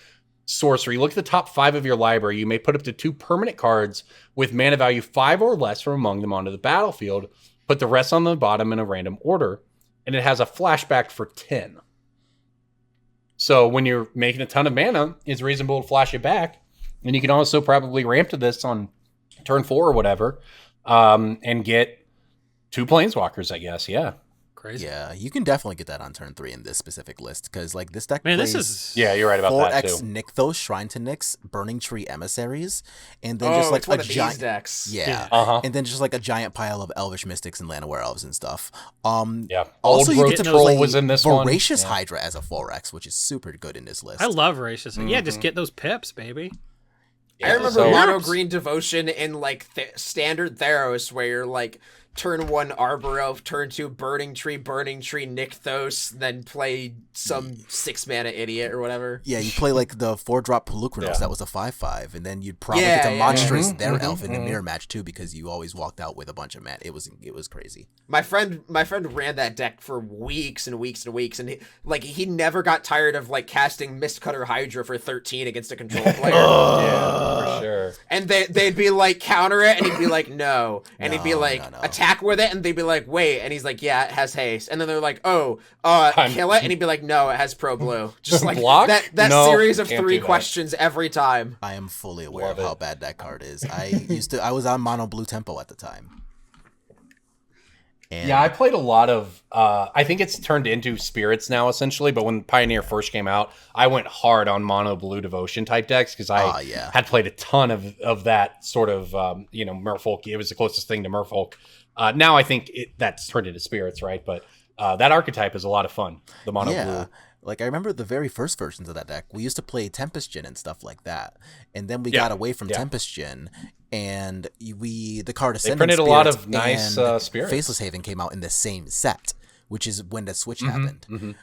sorcery. Look at the top 5 of your library. You may put up to 2 permanent cards with mana value 5 or less from among them onto the battlefield. Put the rest on the bottom in a random order, and it has a flashback for 10. So when you're making a ton of mana, it's reasonable to flash it back, and you can also probably ramp to this on turn 4 or whatever, and get 2 planeswalkers, I guess. Yeah. Crazy. Yeah, you can definitely get that on turn 3 in this specific list, because like this deck Man, plays this is Yeah, you're right about that 4x too. Nykthos, Shrine to Nyx, Burning Tree Emissaries, and then Oh, just like it's one a of these giant decks. Yeah. Uh-huh. And then just like a giant pile of Elvish Mystics and Llanowar Elves and stuff. Yeah. Also, Old you Growth get to Troll play was in this one. Voracious Yeah. Hydra as a 4x, which is super good in this list. I love Voracious. Yeah, just get those pips, baby. I remember so- mono green Devotion in like standard Theros, where you're like turn 1 Arbor Elf, turn 2 Burning Tree, Nykthos, then play some 6 mana idiot or whatever. Yeah, you play like the 4-drop Pulukrinos, Yeah. that was a 5/5, and then you'd probably Yeah, get to yeah. Monstrous their elf in a mirror match too, because you always walked out with a bunch of mana. It was crazy. My friend ran that deck for weeks and weeks and weeks, and he never got tired of like casting Mistcutter Hydra for 13 against a control player. Yeah, for sure. And they'd be like, counter it, and he'd be like, no. And he'd be No, like, no. attack with it, and they'd be like, wait. And he's like, yeah, it has haste. And then they're like, oh, kill it. And he'd be like, no, it has pro blue. Just like Block? that No, series of can't 3 do that. questions every time. I am fully aware Love of it. how bad that card is. I was on mono blue tempo at the time. And Yeah, I played a lot of. I think it's turned into Spirits now, essentially. But when Pioneer first came out, I went hard on mono blue Devotion type decks because I yeah. had played a ton of that sort of Merfolk. It was the closest thing to Merfolk. Now I think that's turned into Spirits, right? But that archetype is a lot of fun. The mono blue. Like, I remember the very first versions of that deck. We used to play Tempest Djinn and stuff like that. And then we got away from Tempest Djinn, and the card Ascendant printed a lot of Spirits nice, and Spirits. Faceless Haven came out in the same set, which is when the switch happened.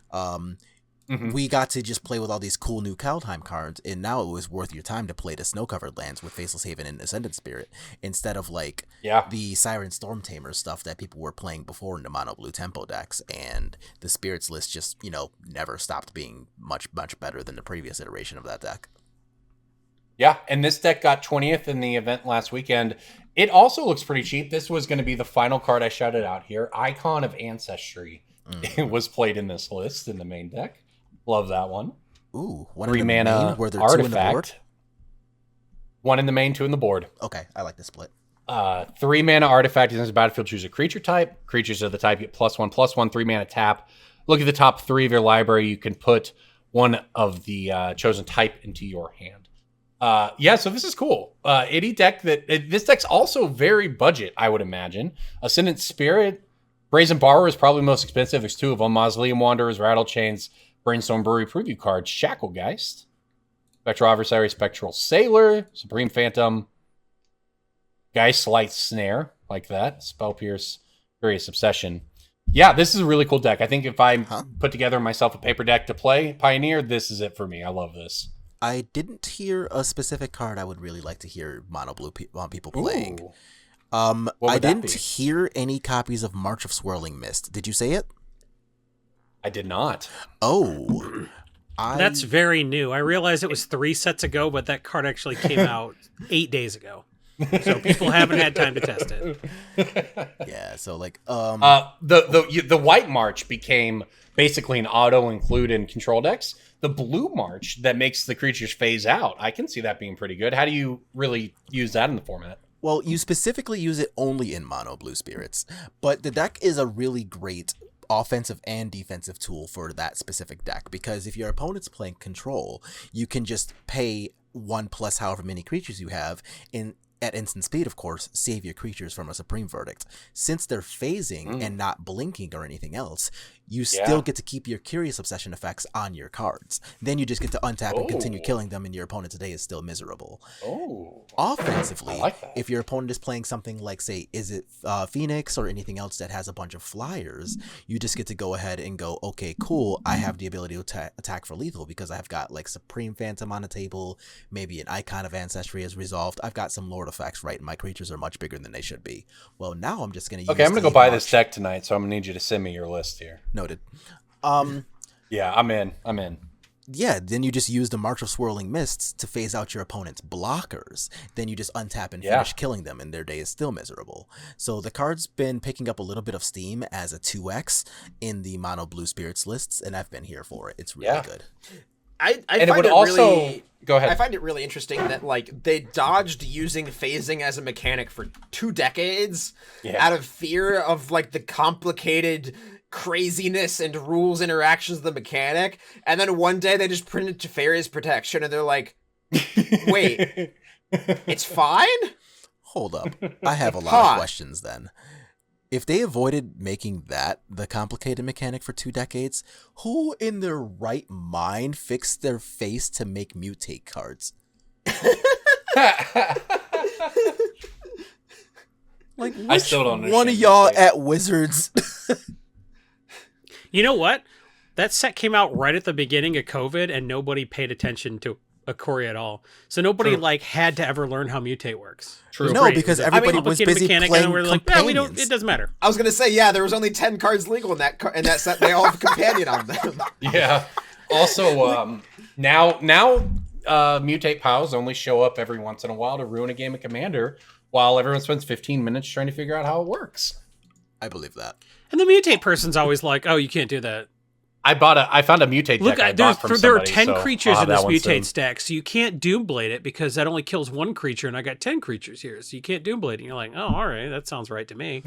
we got to just play with all these cool new Kaldheim cards, and now it was worth your time to play the snow-covered lands with Faceless Haven and Ascendant Spirit instead of like the Siren Storm Tamer stuff that people were playing before in the mono blue tempo decks, and the Spirits list just, never stopped being much better than the previous iteration of that deck. Yeah, and this deck got 20th in the event last weekend. It also looks pretty cheap. This was going to be the final card I shouted out here. Icon of Ancestry was played in this list in the main deck. Love that one. Ooh, 3 mana were there artifact. 2 in the board? 1 in the main, 2 in the board. Okay, I like the split. 3 mana artifact. Is battlefield, choose a creature type. Creatures of the type get +1/+1. 3 mana tap. Look at the top 3 of your library. You can put one of the chosen type into your hand. So this is cool. Itty deck this deck's also very budget, I would imagine. Ascendant Spirit, Brazen Borrower is probably most expensive. There's 2 of them: Mausoleum Wanderers, Rattle Chains, Brainstorm Brewery preview cards, Shacklegeist, Spectral Adversary, Spectral Sailor, Supreme Phantom, Geist Light Snare, like that, Spell Pierce, Furious Obsession. Yeah, this is a really cool deck. I think if I put together myself a paper deck to play Pioneer, this is it for me. I love this. I didn't hear a specific card I would really like to hear mono blue people playing. I didn't hear any copies of March of Swirling Mist. Did you say it? I did not. Oh. That's very new. I realized it was 3 sets ago, but that card actually came out 8 days ago. So people haven't had time to test it. Yeah, so like the white March became basically an auto include in control decks. The blue March that makes the creatures phase out, I can see that being pretty good. How do you really use that in the format? Well, you specifically use it only in mono blue spirits, but the deck is a really great offensive and defensive tool for that specific deck, because if your opponent's playing control, you can just pay 1 plus however many creatures you have at instant speed, of course, save your creatures from a Supreme Verdict. Since they're phasing and not blinking or anything else, you still get to keep your Curious Obsession effects on your cards. Then you just get to untap and continue killing them, and your opponent today is still miserable. Offensively, if your opponent is playing something like, say, is it Phoenix or anything else that has a bunch of flyers, you just get to go ahead and go, okay, cool, I have the ability to attack for lethal because I've got like Supreme Phantom on the table, maybe an Icon of Ancestry is resolved, I've got some Lord effects, right? And my creatures are much bigger than they should be. Well, now I'm just going to use I'm going to go buy this deck tonight, so I'm going to need you to send me your list here. Noted. Yeah, I'm in. Yeah, then you just use the March of Swirling Mists to phase out your opponent's blockers. Then you just untap and finish killing them, and their day is still miserable. So the card's been picking up a little bit of steam as a 2x in the mono blue spirits lists, and I've been here for it. It's really good. I find it also really, go ahead. I find it really interesting that like they dodged using phasing as a mechanic for 2 decades out of fear of like the complicated craziness and rules interactions of the mechanic, and then one day they just printed Teferi's Protection and they're like, wait, it's fine? Hold up. I have a lot of questions then. If they avoided making that the complicated mechanic for 2 decades, who in their right mind fixed their face to make mutate cards? Like, I still don't understand one of y'all at Wizards? You know what? That set came out right at the beginning of COVID, and nobody paid attention to Ikoria at all. So nobody had to ever learn how mutate works. True. No, because everybody was busy playing and we're like, companions. we don't. It doesn't matter. I was gonna say, there was only 10 cards legal in that set. They all have companion on them. Yeah. Also, now mutate piles only show up every once in a while to ruin a game of Commander, while everyone spends 15 minutes trying to figure out how it works. I believe that. And the mutate person's always like, "Oh, you can't do that." I found a mutate deck. I bought from there are somebody, 10 so creatures I'll in have this that one mutate soon. stack, so you can't Doomblade it because that only kills 1 creature, and I got 10 creatures here, so you can't Doomblade it. And you're like, "Oh, all right, that sounds right to me."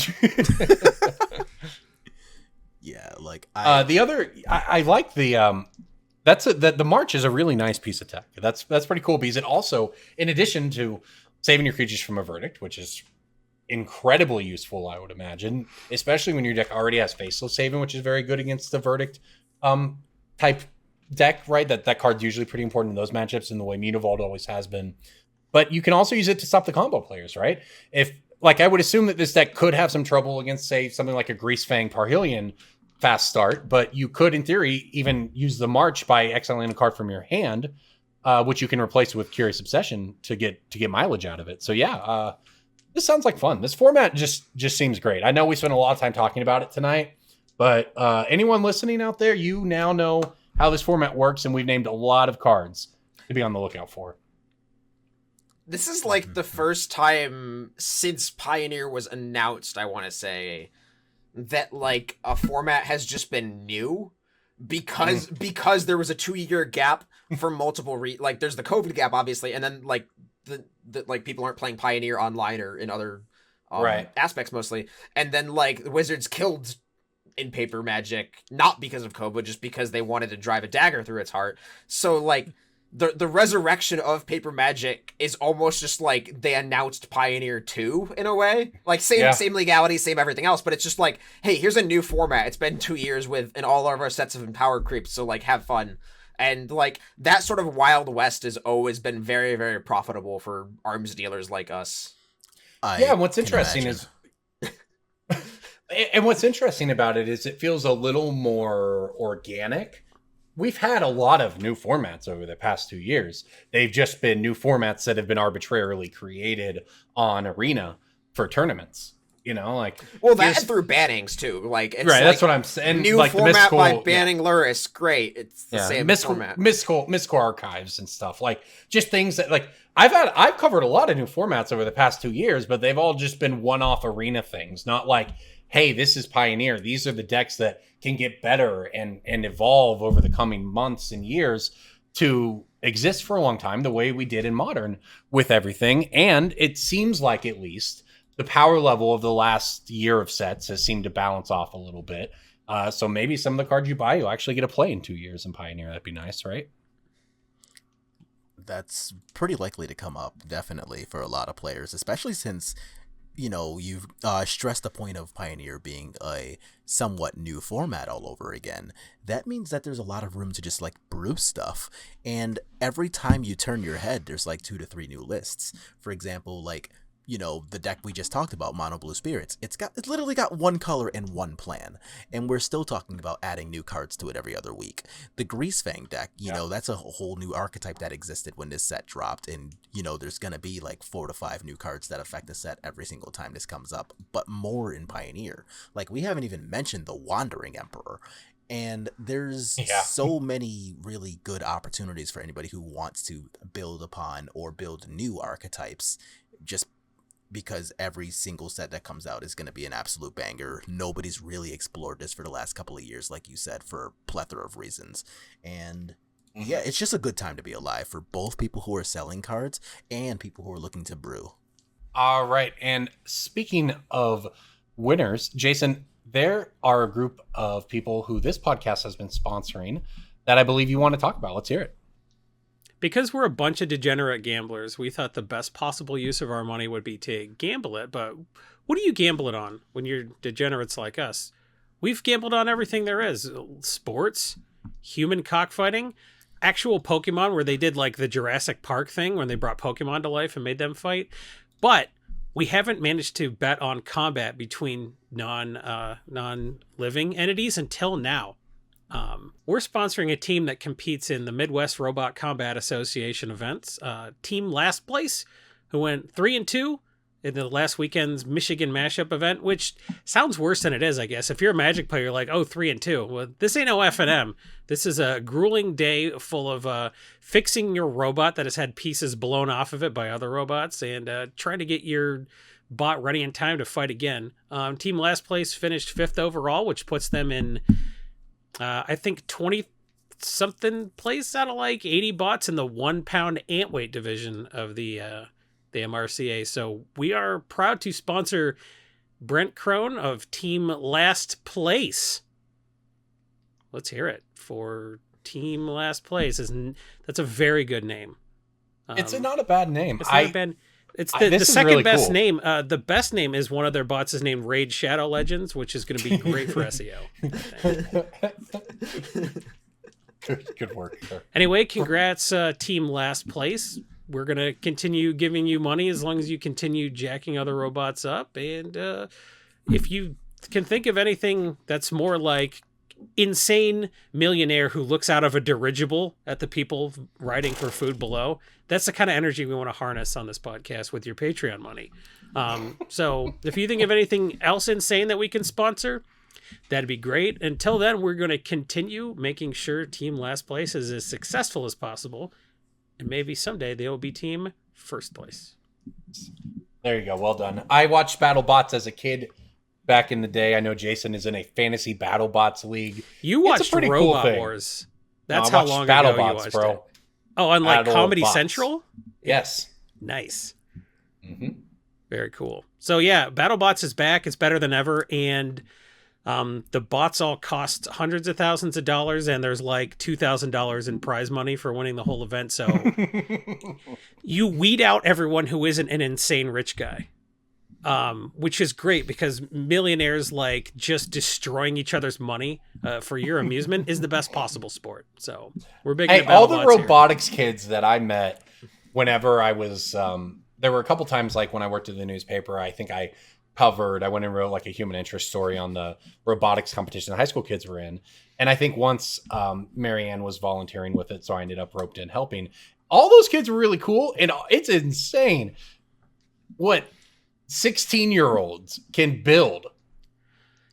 Yeah, like I like the the March is a really nice piece of tech. That's pretty cool because it also, in addition to saving your creatures from a verdict, which is incredibly useful, I would imagine, especially when your deck already has Faceless Haven, which is very good against the verdict type deck, right? That card's usually pretty important in those matchups in the way Mutavault always has been. But you can also use it to stop the combo players, right? If I would assume that this deck could have some trouble against, say, something like a Greasefang Parhelion fast start, but you could, in theory, even use the march by exiling a card from your hand, which you can replace with Curious Obsession to get mileage out of it. So yeah, this sounds like fun. This format just seems great. I know we spent a lot of time talking about it tonight, but anyone listening out there, you now know how this format works, and we've named a lot of cards to be on the lookout for. This is like the first time since Pioneer was announced, I want to say, that like a format has just been new because there was a 2-year gap for multiple like there's the COVID gap obviously, and then like the like people aren't playing Pioneer online or in other aspects mostly, and then like the Wizards killed in Paper Magic not because of COVID, just because they wanted to drive a dagger through its heart. So like the resurrection of Paper Magic is almost just like they announced Pioneer 2 in a way. Like same legality, same everything else, but it's just like, hey, here's a new format. It's been 2 years and all of our sets of empowered creeps, so like have fun. And like that sort of Wild West has always been very, very profitable for arms dealers like us. What's interesting is and what's interesting about it is it feels a little more organic. We've had a lot of new formats over the past 2 years. They've just been new formats that have been arbitrarily created on Arena for tournaments. You know, like that and through bannings too. Like it's right, like that's what I'm saying. New like format the mystical, by banning Luris, great. It's the same format. Mystical archives and stuff. Like just things that like I've covered a lot of new formats over the past 2 years, but they've all just been one-off Arena things. Not like, hey, this is Pioneer. These are the decks that can get better and evolve over the coming months and years to exist for a long time, the way we did in Modern with everything. And it seems like at least the power level of the last year of sets has seemed to balance off a little bit. So maybe some of the cards you buy, you'll actually get to play in 2 years in Pioneer. That'd be nice, right? That's pretty likely to come up, definitely, for a lot of players, especially since you've stressed the point of Pioneer being a somewhat new format all over again. That means that there's a lot of room to just like brew stuff. And every time you turn your head, there's like 2 to 3 new lists. For example, like, the deck we just talked about, Mono Blue Spirits, it's literally got one color and one plan, and we're still talking about adding new cards to it every other week. The Greasefang deck, that's a whole new archetype that existed when this set dropped, and there's gonna be like 4 to 5 new cards that affect the set every single time this comes up, but more in Pioneer. Like, we haven't even mentioned the Wandering Emperor. And there's so many really good opportunities for anybody who wants to build upon or build new archetypes, just because every single set that comes out is going to be an absolute banger. Nobody's really explored this for the last couple of years, like you said, for a plethora of reasons. And yeah, it's just a good time to be alive for both people who are selling cards and people who are looking to brew. All right. And speaking of winners, Jason, there are a group of people who this podcast has been sponsoring that I believe you want to talk about. Let's hear it. Because we're a bunch of degenerate gamblers, we thought the best possible use of our money would be to gamble it. But what do you gamble it on when you're degenerates like us? We've gambled on everything there is. Sports, human cockfighting, actual Pokemon, where they did like the Jurassic Park thing when they brought Pokemon to life and made them fight. But we haven't managed to bet on combat between non-living entities until now. We're sponsoring a team that competes in the Midwest Robot Combat Association events. Team Last Place, who went 3-2 in the last weekend's Michigan Mashup event, which sounds worse than it is, I guess. If you're a Magic player, you're like, 3-2. Well, this ain't no F&M. This is a grueling day full of fixing your robot that has had pieces blown off of it by other robots and trying to get your bot ready in time to fight again. Team Last Place finished 5th overall, which puts them in... I think 20-something place out of like 80 bots in the 1 pound ant weight division of the MRCA. So we are proud to sponsor Brent Crone of Team Last Place. Let's hear it for Team Last Place. That's a very good name. It's not a bad name. It's not a bad. It's the second really best cool. name. The best name is one of their bots is named Raid Shadow Legends, which is going to be great for SEO. Good work, sir. Anyway, congrats, Team Last Place. We're going to continue giving you money as long as you continue jacking other robots up. And if you can think of anything that's more like insane millionaire who looks out of a dirigible at the people riding for food below. That's the kind of energy we want to harness on this podcast with your Patreon money. So if you think of anything else insane that we can sponsor, that'd be great. Until then, we're going to continue making sure Team Last Place is as successful as possible. And maybe someday they will be Team First Place. There you go. Well done. I watched BattleBots as a kid back in the day. I know Jason is in a fantasy BattleBots league. You watched It's a pretty Robot cool thing. Wars. That's No, I how long watched ago you BattleBots, watched bro. it. Oh, on like Comedy BattleBots. Central? Yes. Nice. Mm-hmm. Very cool. So yeah, BattleBots is back. It's better than ever. And the bots all cost hundreds of thousands of dollars, and there's like $2,000 in prize money for winning the whole event. So you weed out everyone who isn't an insane rich guy. Which is great because millionaires like just destroying each other's money for your amusement is the best possible sport. So we're big. Hey, into all the BattleBots here. robotics kids that I met whenever I was, there were a couple times like when I worked at the newspaper, I think I went and wrote like a human interest story on the robotics competition the high school kids were in. And I think once Marianne was volunteering with it, so I ended up roped in helping. All those kids were really cool. And it's insane what 16-year-olds can build.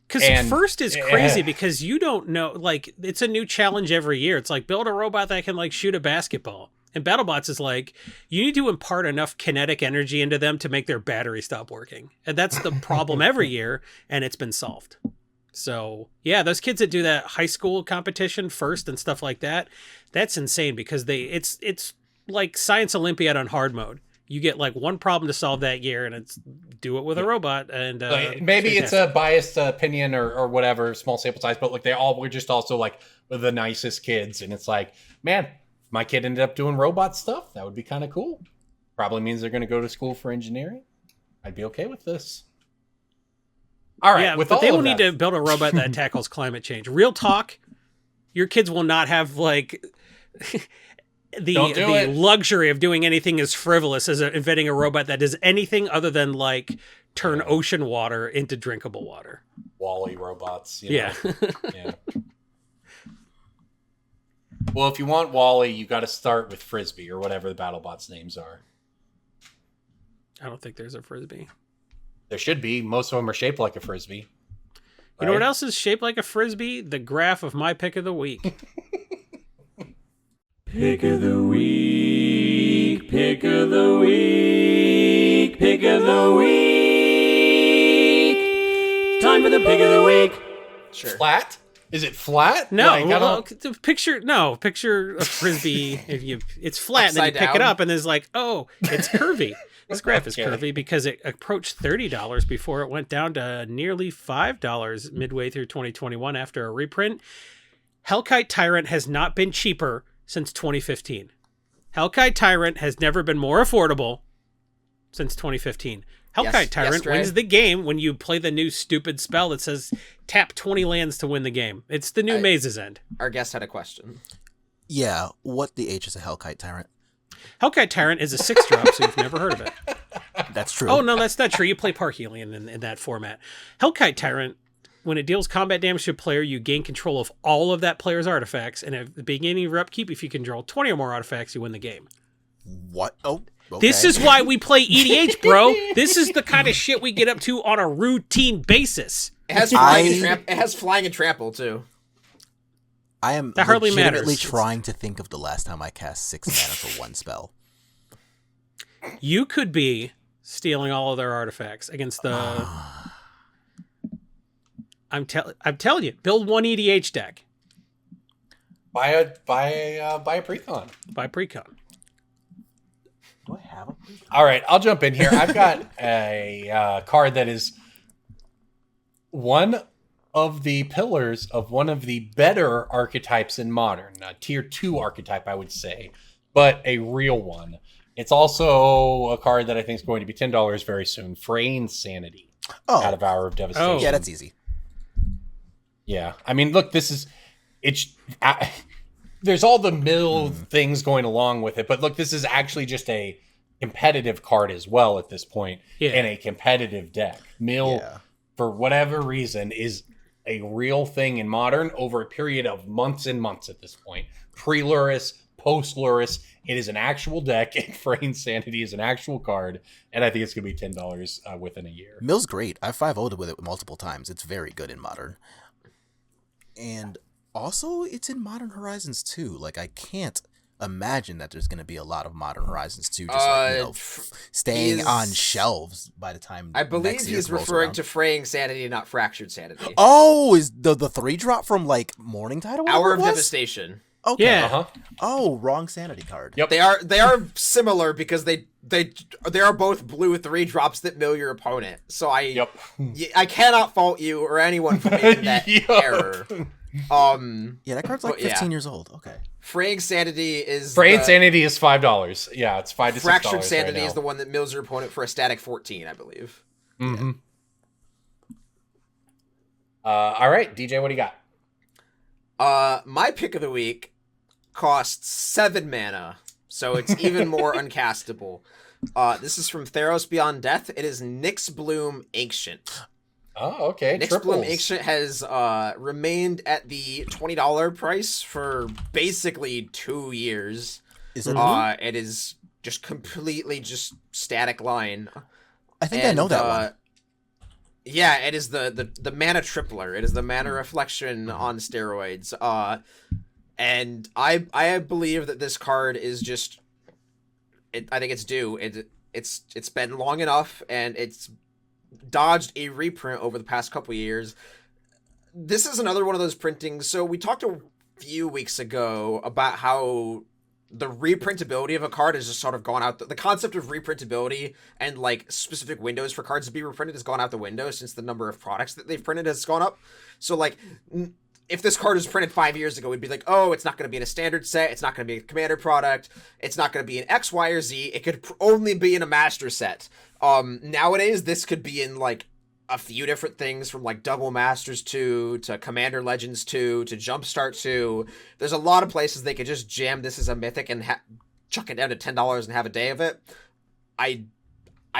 Because first is crazy because you don't know, like, it's a new challenge every year. It's like build a robot that can like shoot a basketball. And BattleBots is like, you need to impart enough kinetic energy into them to make their battery stop working. And that's the problem every year, and it's been solved. So, yeah, those kids that do that high school competition first and stuff like that, that's insane because it's like Science Olympiad on hard mode. You get like one problem to solve that year, and it's do it with a robot. And maybe it's a biased opinion or whatever, small sample size, but like we're just also like the nicest kids. And it's like, man, if my kid ended up doing robot stuff, that would be kind of cool. Probably means they're going to go to school for engineering. I'd be okay with this. All right. Yeah, with but all they of will that, need to build a robot that tackles climate change. Real talk, your kids will not have like the luxury of doing anything as frivolous as inventing a robot that does anything other than like turn ocean water into drinkable water. Wall-E robots. Yeah. Yeah. Well, if you want Wall-E, you got to start with Frisbee or whatever the BattleBots names are. I don't think there's a Frisbee. There should be. Most of them are shaped like a Frisbee. You know what else is shaped like a Frisbee? The graph of my pick of the week. Pick of the week, pick of the week, pick of the week. Time for the pick of the week. Sure. Flat? Is it flat? No, Like, picture a Frisbee. It's flat, and then you Upside pick it down. up, and it's like, oh, it's curvy. This graph is curvy because it approached $30 before it went down to nearly $5 midway through 2021 after a reprint. Hellkite Tyrant has not been cheaper since 2015. Hellkite Tyrant has never been more affordable since 2015. Hellkite Tyrant wins the game when you play the new stupid spell that says tap 20 lands to win the game. It's the new Maze's End. Our guest had a question. Yeah, what the H is a Hellkite Tyrant? Hellkite Tyrant is a 6-drop, so you've never heard of it. That's true. Oh, no, that's not true. You play Parhelion in that format. Hellkite Tyrant, when it deals combat damage to a player, you gain control of all of that player's artifacts, and at the beginning of your upkeep, if you control 20 or more artifacts, you win the game. What? Oh, okay. This is why we play EDH, bro. This is the kind of shit we get up to on a routine basis. It has flying and trample too. I am That hardly legitimately matters. trying to think of the last time I cast 6 mana for one spell. You could be stealing all of their artifacts against the... I'm telling you, build one EDH deck. buy a precon. By Precon. Do I have a All right, I'll jump in here. I've got a card that is one of the pillars of one of the better archetypes in Modern. A tier 2 archetype, I would say, but a real one. It's also a card that I think is going to be $10 very soon. Fraying Sanity out of Hour of Devastation. Oh. Yeah, that's easy. Yeah, I mean, look, there's all the mill things going along with it, but look, this is actually just a competitive card as well at this point in a competitive deck. Mill, for whatever reason, is a real thing in Modern over a period of months and months at this point. Pre-Luris, post-Luris, it is an actual deck, and Fraying Sanity is an actual card, and I think it's going to be $10 within a year. Mill's great. I've 5-0'd with it multiple times. It's very good in Modern. And also, it's in Modern Horizons 2. Like, I can't imagine that there's going to be a lot of Modern Horizons 2 just staying on shelves by the time I believe next year he's rolls referring around. to Fraying Sanity, not Fractured Sanity. Oh, is the 3-drop from like Morning Tide or whatever Hour it of was? Devastation. Okay. Yeah. Uh-huh. Oh, wrong Sanity card. Yep. They are similar because they are both blue 3-drops that mill your opponent. So I cannot fault you or anyone for making that error. Yeah, that card's like 15 years old. Okay. Fraying Sanity is Sanity is $5. Yeah, it's $5 to $6 Fractured Sanity right now. is the one that mills your opponent for a static 14, I believe. Mm-hmm. All right, DJ, what do you got? My pick of the week costs 7 mana, so it's even more uncastable. This is from Theros Beyond Death. It is Nyx Bloom Ancient. Oh, okay. Nyx Bloom Ancient has remained at the $20 price for basically 2 years. Is it? It is just completely just static line. I think I know that one. Yeah, it is the mana tripler. It is the mana reflection on steroids. And I believe that this card is just. I think it's due. It's been long enough, and it's dodged a reprint over the past couple years. This is another one of those printings. So we talked a few weeks ago about how the reprintability of a card has just sort of gone out. The concept of reprintability and like specific windows for cards to be reprinted has gone out the window since the number of products that they've printed has gone up. So like, if this card was printed 5 years ago, we'd be like, oh, it's not going to be in a standard set. It's not going to be a commander product. It's not going to be an X, Y, or Z. It could only be in a master set. Nowadays, this could be in like a few different things, from like Double Masters 2 to Commander Legends 2 to Jumpstart 2. There's a lot of places they could just jam this as a mythic and chuck it down to $10 and have a day of it. I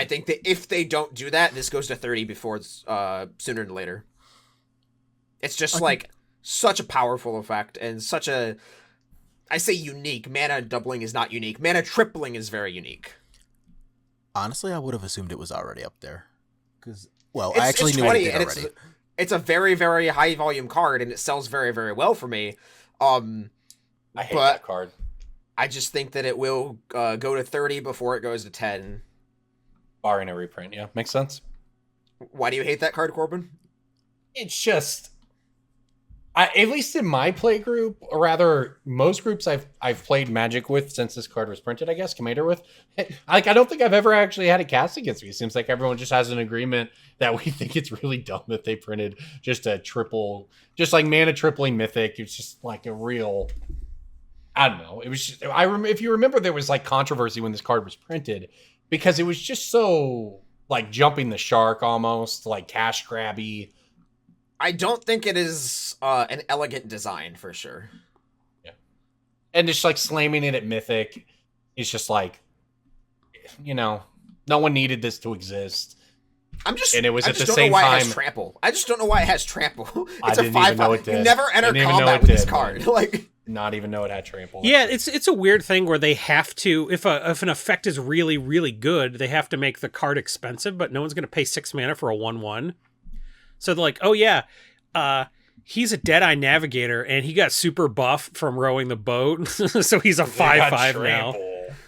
think that if they don't do that, this goes to 30 before sooner than later. It's just like such a powerful effect and such a, I say unique. Mana doubling is not unique. Mana tripling is very unique. Honestly, I would have assumed it was already up there. Because, well, It's I actually knew 20, it did and already. It's a very, very high volume card, and it sells very, very well for me. I hate that card. I just think that it will go to 30 before it goes to 10. Barring a reprint, yeah. Makes sense. Why do you hate that card, Corbin? It's just... at least in my play group, or rather, most groups I've played Magic with since this card was printed, I guess, Commander with, like, I don't think I've ever actually had it cast against me. It seems like everyone just has an agreement that we think it's really dumb that they printed just a triple, just like mana tripling mythic. It's just like a real, I don't know. It was just, if you remember, there was like controversy when this card was printed because it was just so like jumping the shark almost, like cash grabby. I don't think it is an elegant design for sure. Yeah. And just like slamming it at Mythic is just like, you know, no one needed this to exist. And it was at the same time. It has trample. I just don't know why it has trample. It's I didn't even know it did. You never enter combat with this card. Like, not even know it had trample. Yeah, it's a weird thing where they have to, if an effect is really, really good, they have to make the card expensive, but no one's going to pay 6 mana for a 1/1. So they're like, oh yeah, he's a Deadeye Navigator, and he got super buff from rowing the boat, so he's a 5/5 now.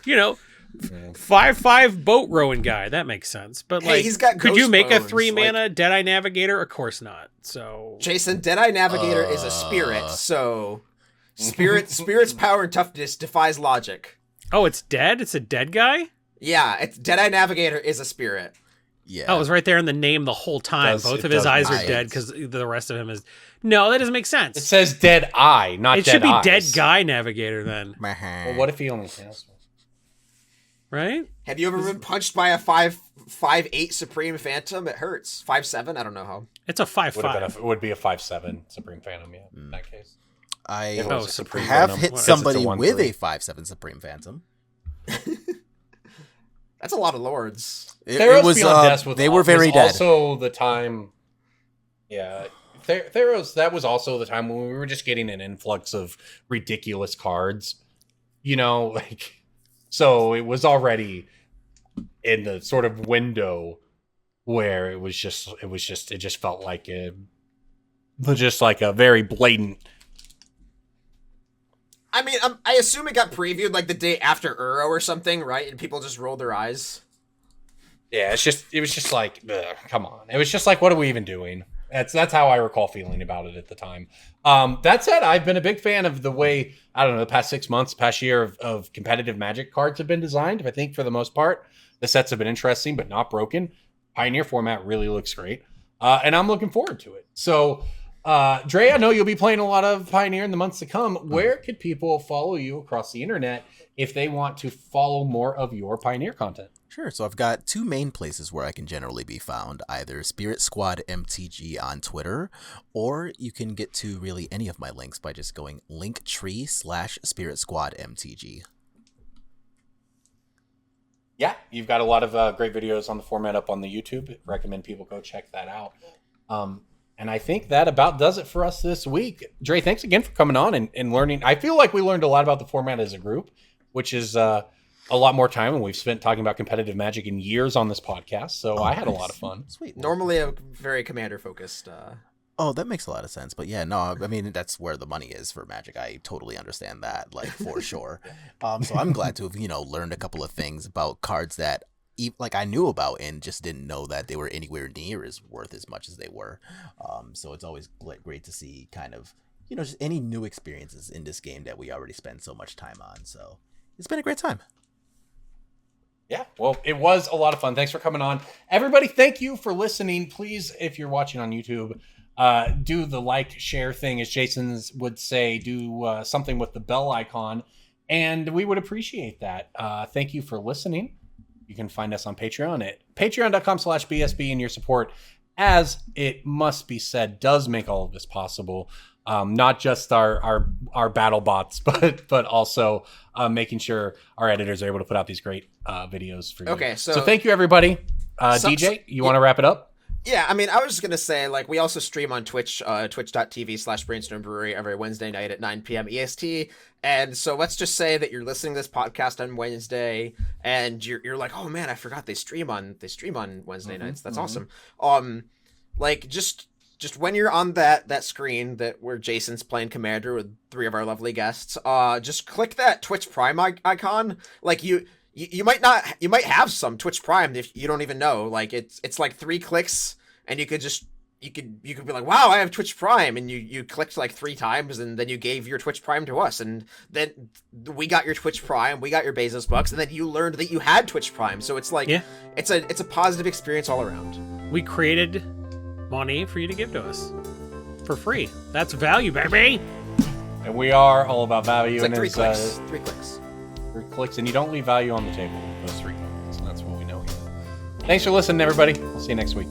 You know, 5/5 boat rowing guy. That makes sense. But like, he's got could you ghost make a bones, 3 mana Deadeye Navigator? Of course not. So Jason, Deadeye Navigator is a spirit, so spirit's power and toughness defies logic. oh, it's dead. It's a dead guy. Yeah, Deadeye Navigator is a spirit. Yeah. Oh, it was right there in the name the whole time. Both of his eyes are dead because the rest of him is. No, that doesn't make sense. It says Dead Eye, not it Dead should be Eyes. Dead Guy Navigator then, Well, what if he only has one? right? Have you ever been punched by a 5/8 Supreme Phantom? It hurts. 5/7? I don't know how. It's a 5/5. It would be a 5/7 Supreme Phantom, yeah, in that case. I Supreme have Venom. hit What? somebody It's a 1/3. with a 5/7 Supreme Phantom. That's a lot of lords. It was Beyond Death was they were very dead. Also, the time Yeah. Theros, that was also the time when we were just getting an influx of ridiculous cards. You know, like, so it was already in the sort of window where it just felt like a very blatant. I mean, I assume it got previewed like the day after Uro or something, right? And people just rolled their eyes. Yeah, it was just like, ugh, come on. It was just like, what are we even doing? That's how I recall feeling about it at the time. That said, I've been a big fan of the way, I don't know, the past 6 months, past year of competitive Magic cards have been designed. I think for the most part, the sets have been interesting, but not broken. Pioneer format really looks great. And I'm looking forward to it. So, Dre, I know you'll be playing a lot of Pioneer in the months to come. Where could people follow you across the internet if they want to follow more of your Pioneer content? Sure. So I've got two main places where I can generally be found, either SpiritSquadMTG on Twitter, or you can get to really any of my links by just going linktr.ee/SpiritSquadMTG. Yeah, you've got a lot of great videos on the format up on the YouTube. Recommend people go check that out. And I think that about does it for us this week. Dre, thanks again for coming on and learning. I feel like we learned a lot about the format as a group, which is a lot more time than we've spent talking about competitive Magic in years on this podcast. So I had a lot of fun. Sweet. Normally a very commander focused. Oh, that makes a lot of sense. But yeah, no, I mean, that's where the money is for Magic. I totally understand that, like, for sure. So I'm glad to have, learned a couple of things about cards that, like, I knew about and just didn't know that they were anywhere near as worth as much as they were. So it's always great to see kind of, just any new experiences in this game that we already spend so much time on. So it's been a great time. Yeah, well, it was a lot of fun. Thanks for coming on. Everybody, thank you for listening. Please, if you're watching on YouTube, do the like, share thing, as Jason would say, do something with the bell icon, and we would appreciate that. Thank you for listening. You can find us on Patreon at patreon.com/BSB, and your support, as it must be said, does make all of this possible. Not just our battle bots, but also making sure our editors are able to put out these great videos for you. Okay, so thank you, everybody. DJ, you want to wrap it up? Yeah, I mean, I was just going to say, like, we also stream on Twitch, twitch.tv/Brainstorm Brewery every Wednesday night at 9 p.m. EST. And so let's just say that you're listening to this podcast on Wednesday and you're like, oh man, I forgot they stream on Wednesday nights. That's awesome. Like, just when you're on that screen where Jason's playing Commander with 3 of our lovely guests, just click that Twitch Prime icon. Like, you might have some Twitch Prime if you don't even know. Like, it's like 3 clicks and you could be like, wow, I have Twitch Prime, and you clicked like 3 times and then you gave your Twitch Prime to us, and then we got your Twitch Prime, we got your Bezos bucks, and then you learned that you had Twitch Prime. So it's like, it's a positive experience all around. We created money for you to give to us for free. That's value, baby. And we are all about value. It's like and 3 clicks. 3 clicks. 3 clicks, and you don't leave value on the table with those 3 clicks. And that's what we know here. Thanks for listening, everybody. We'll see you next week.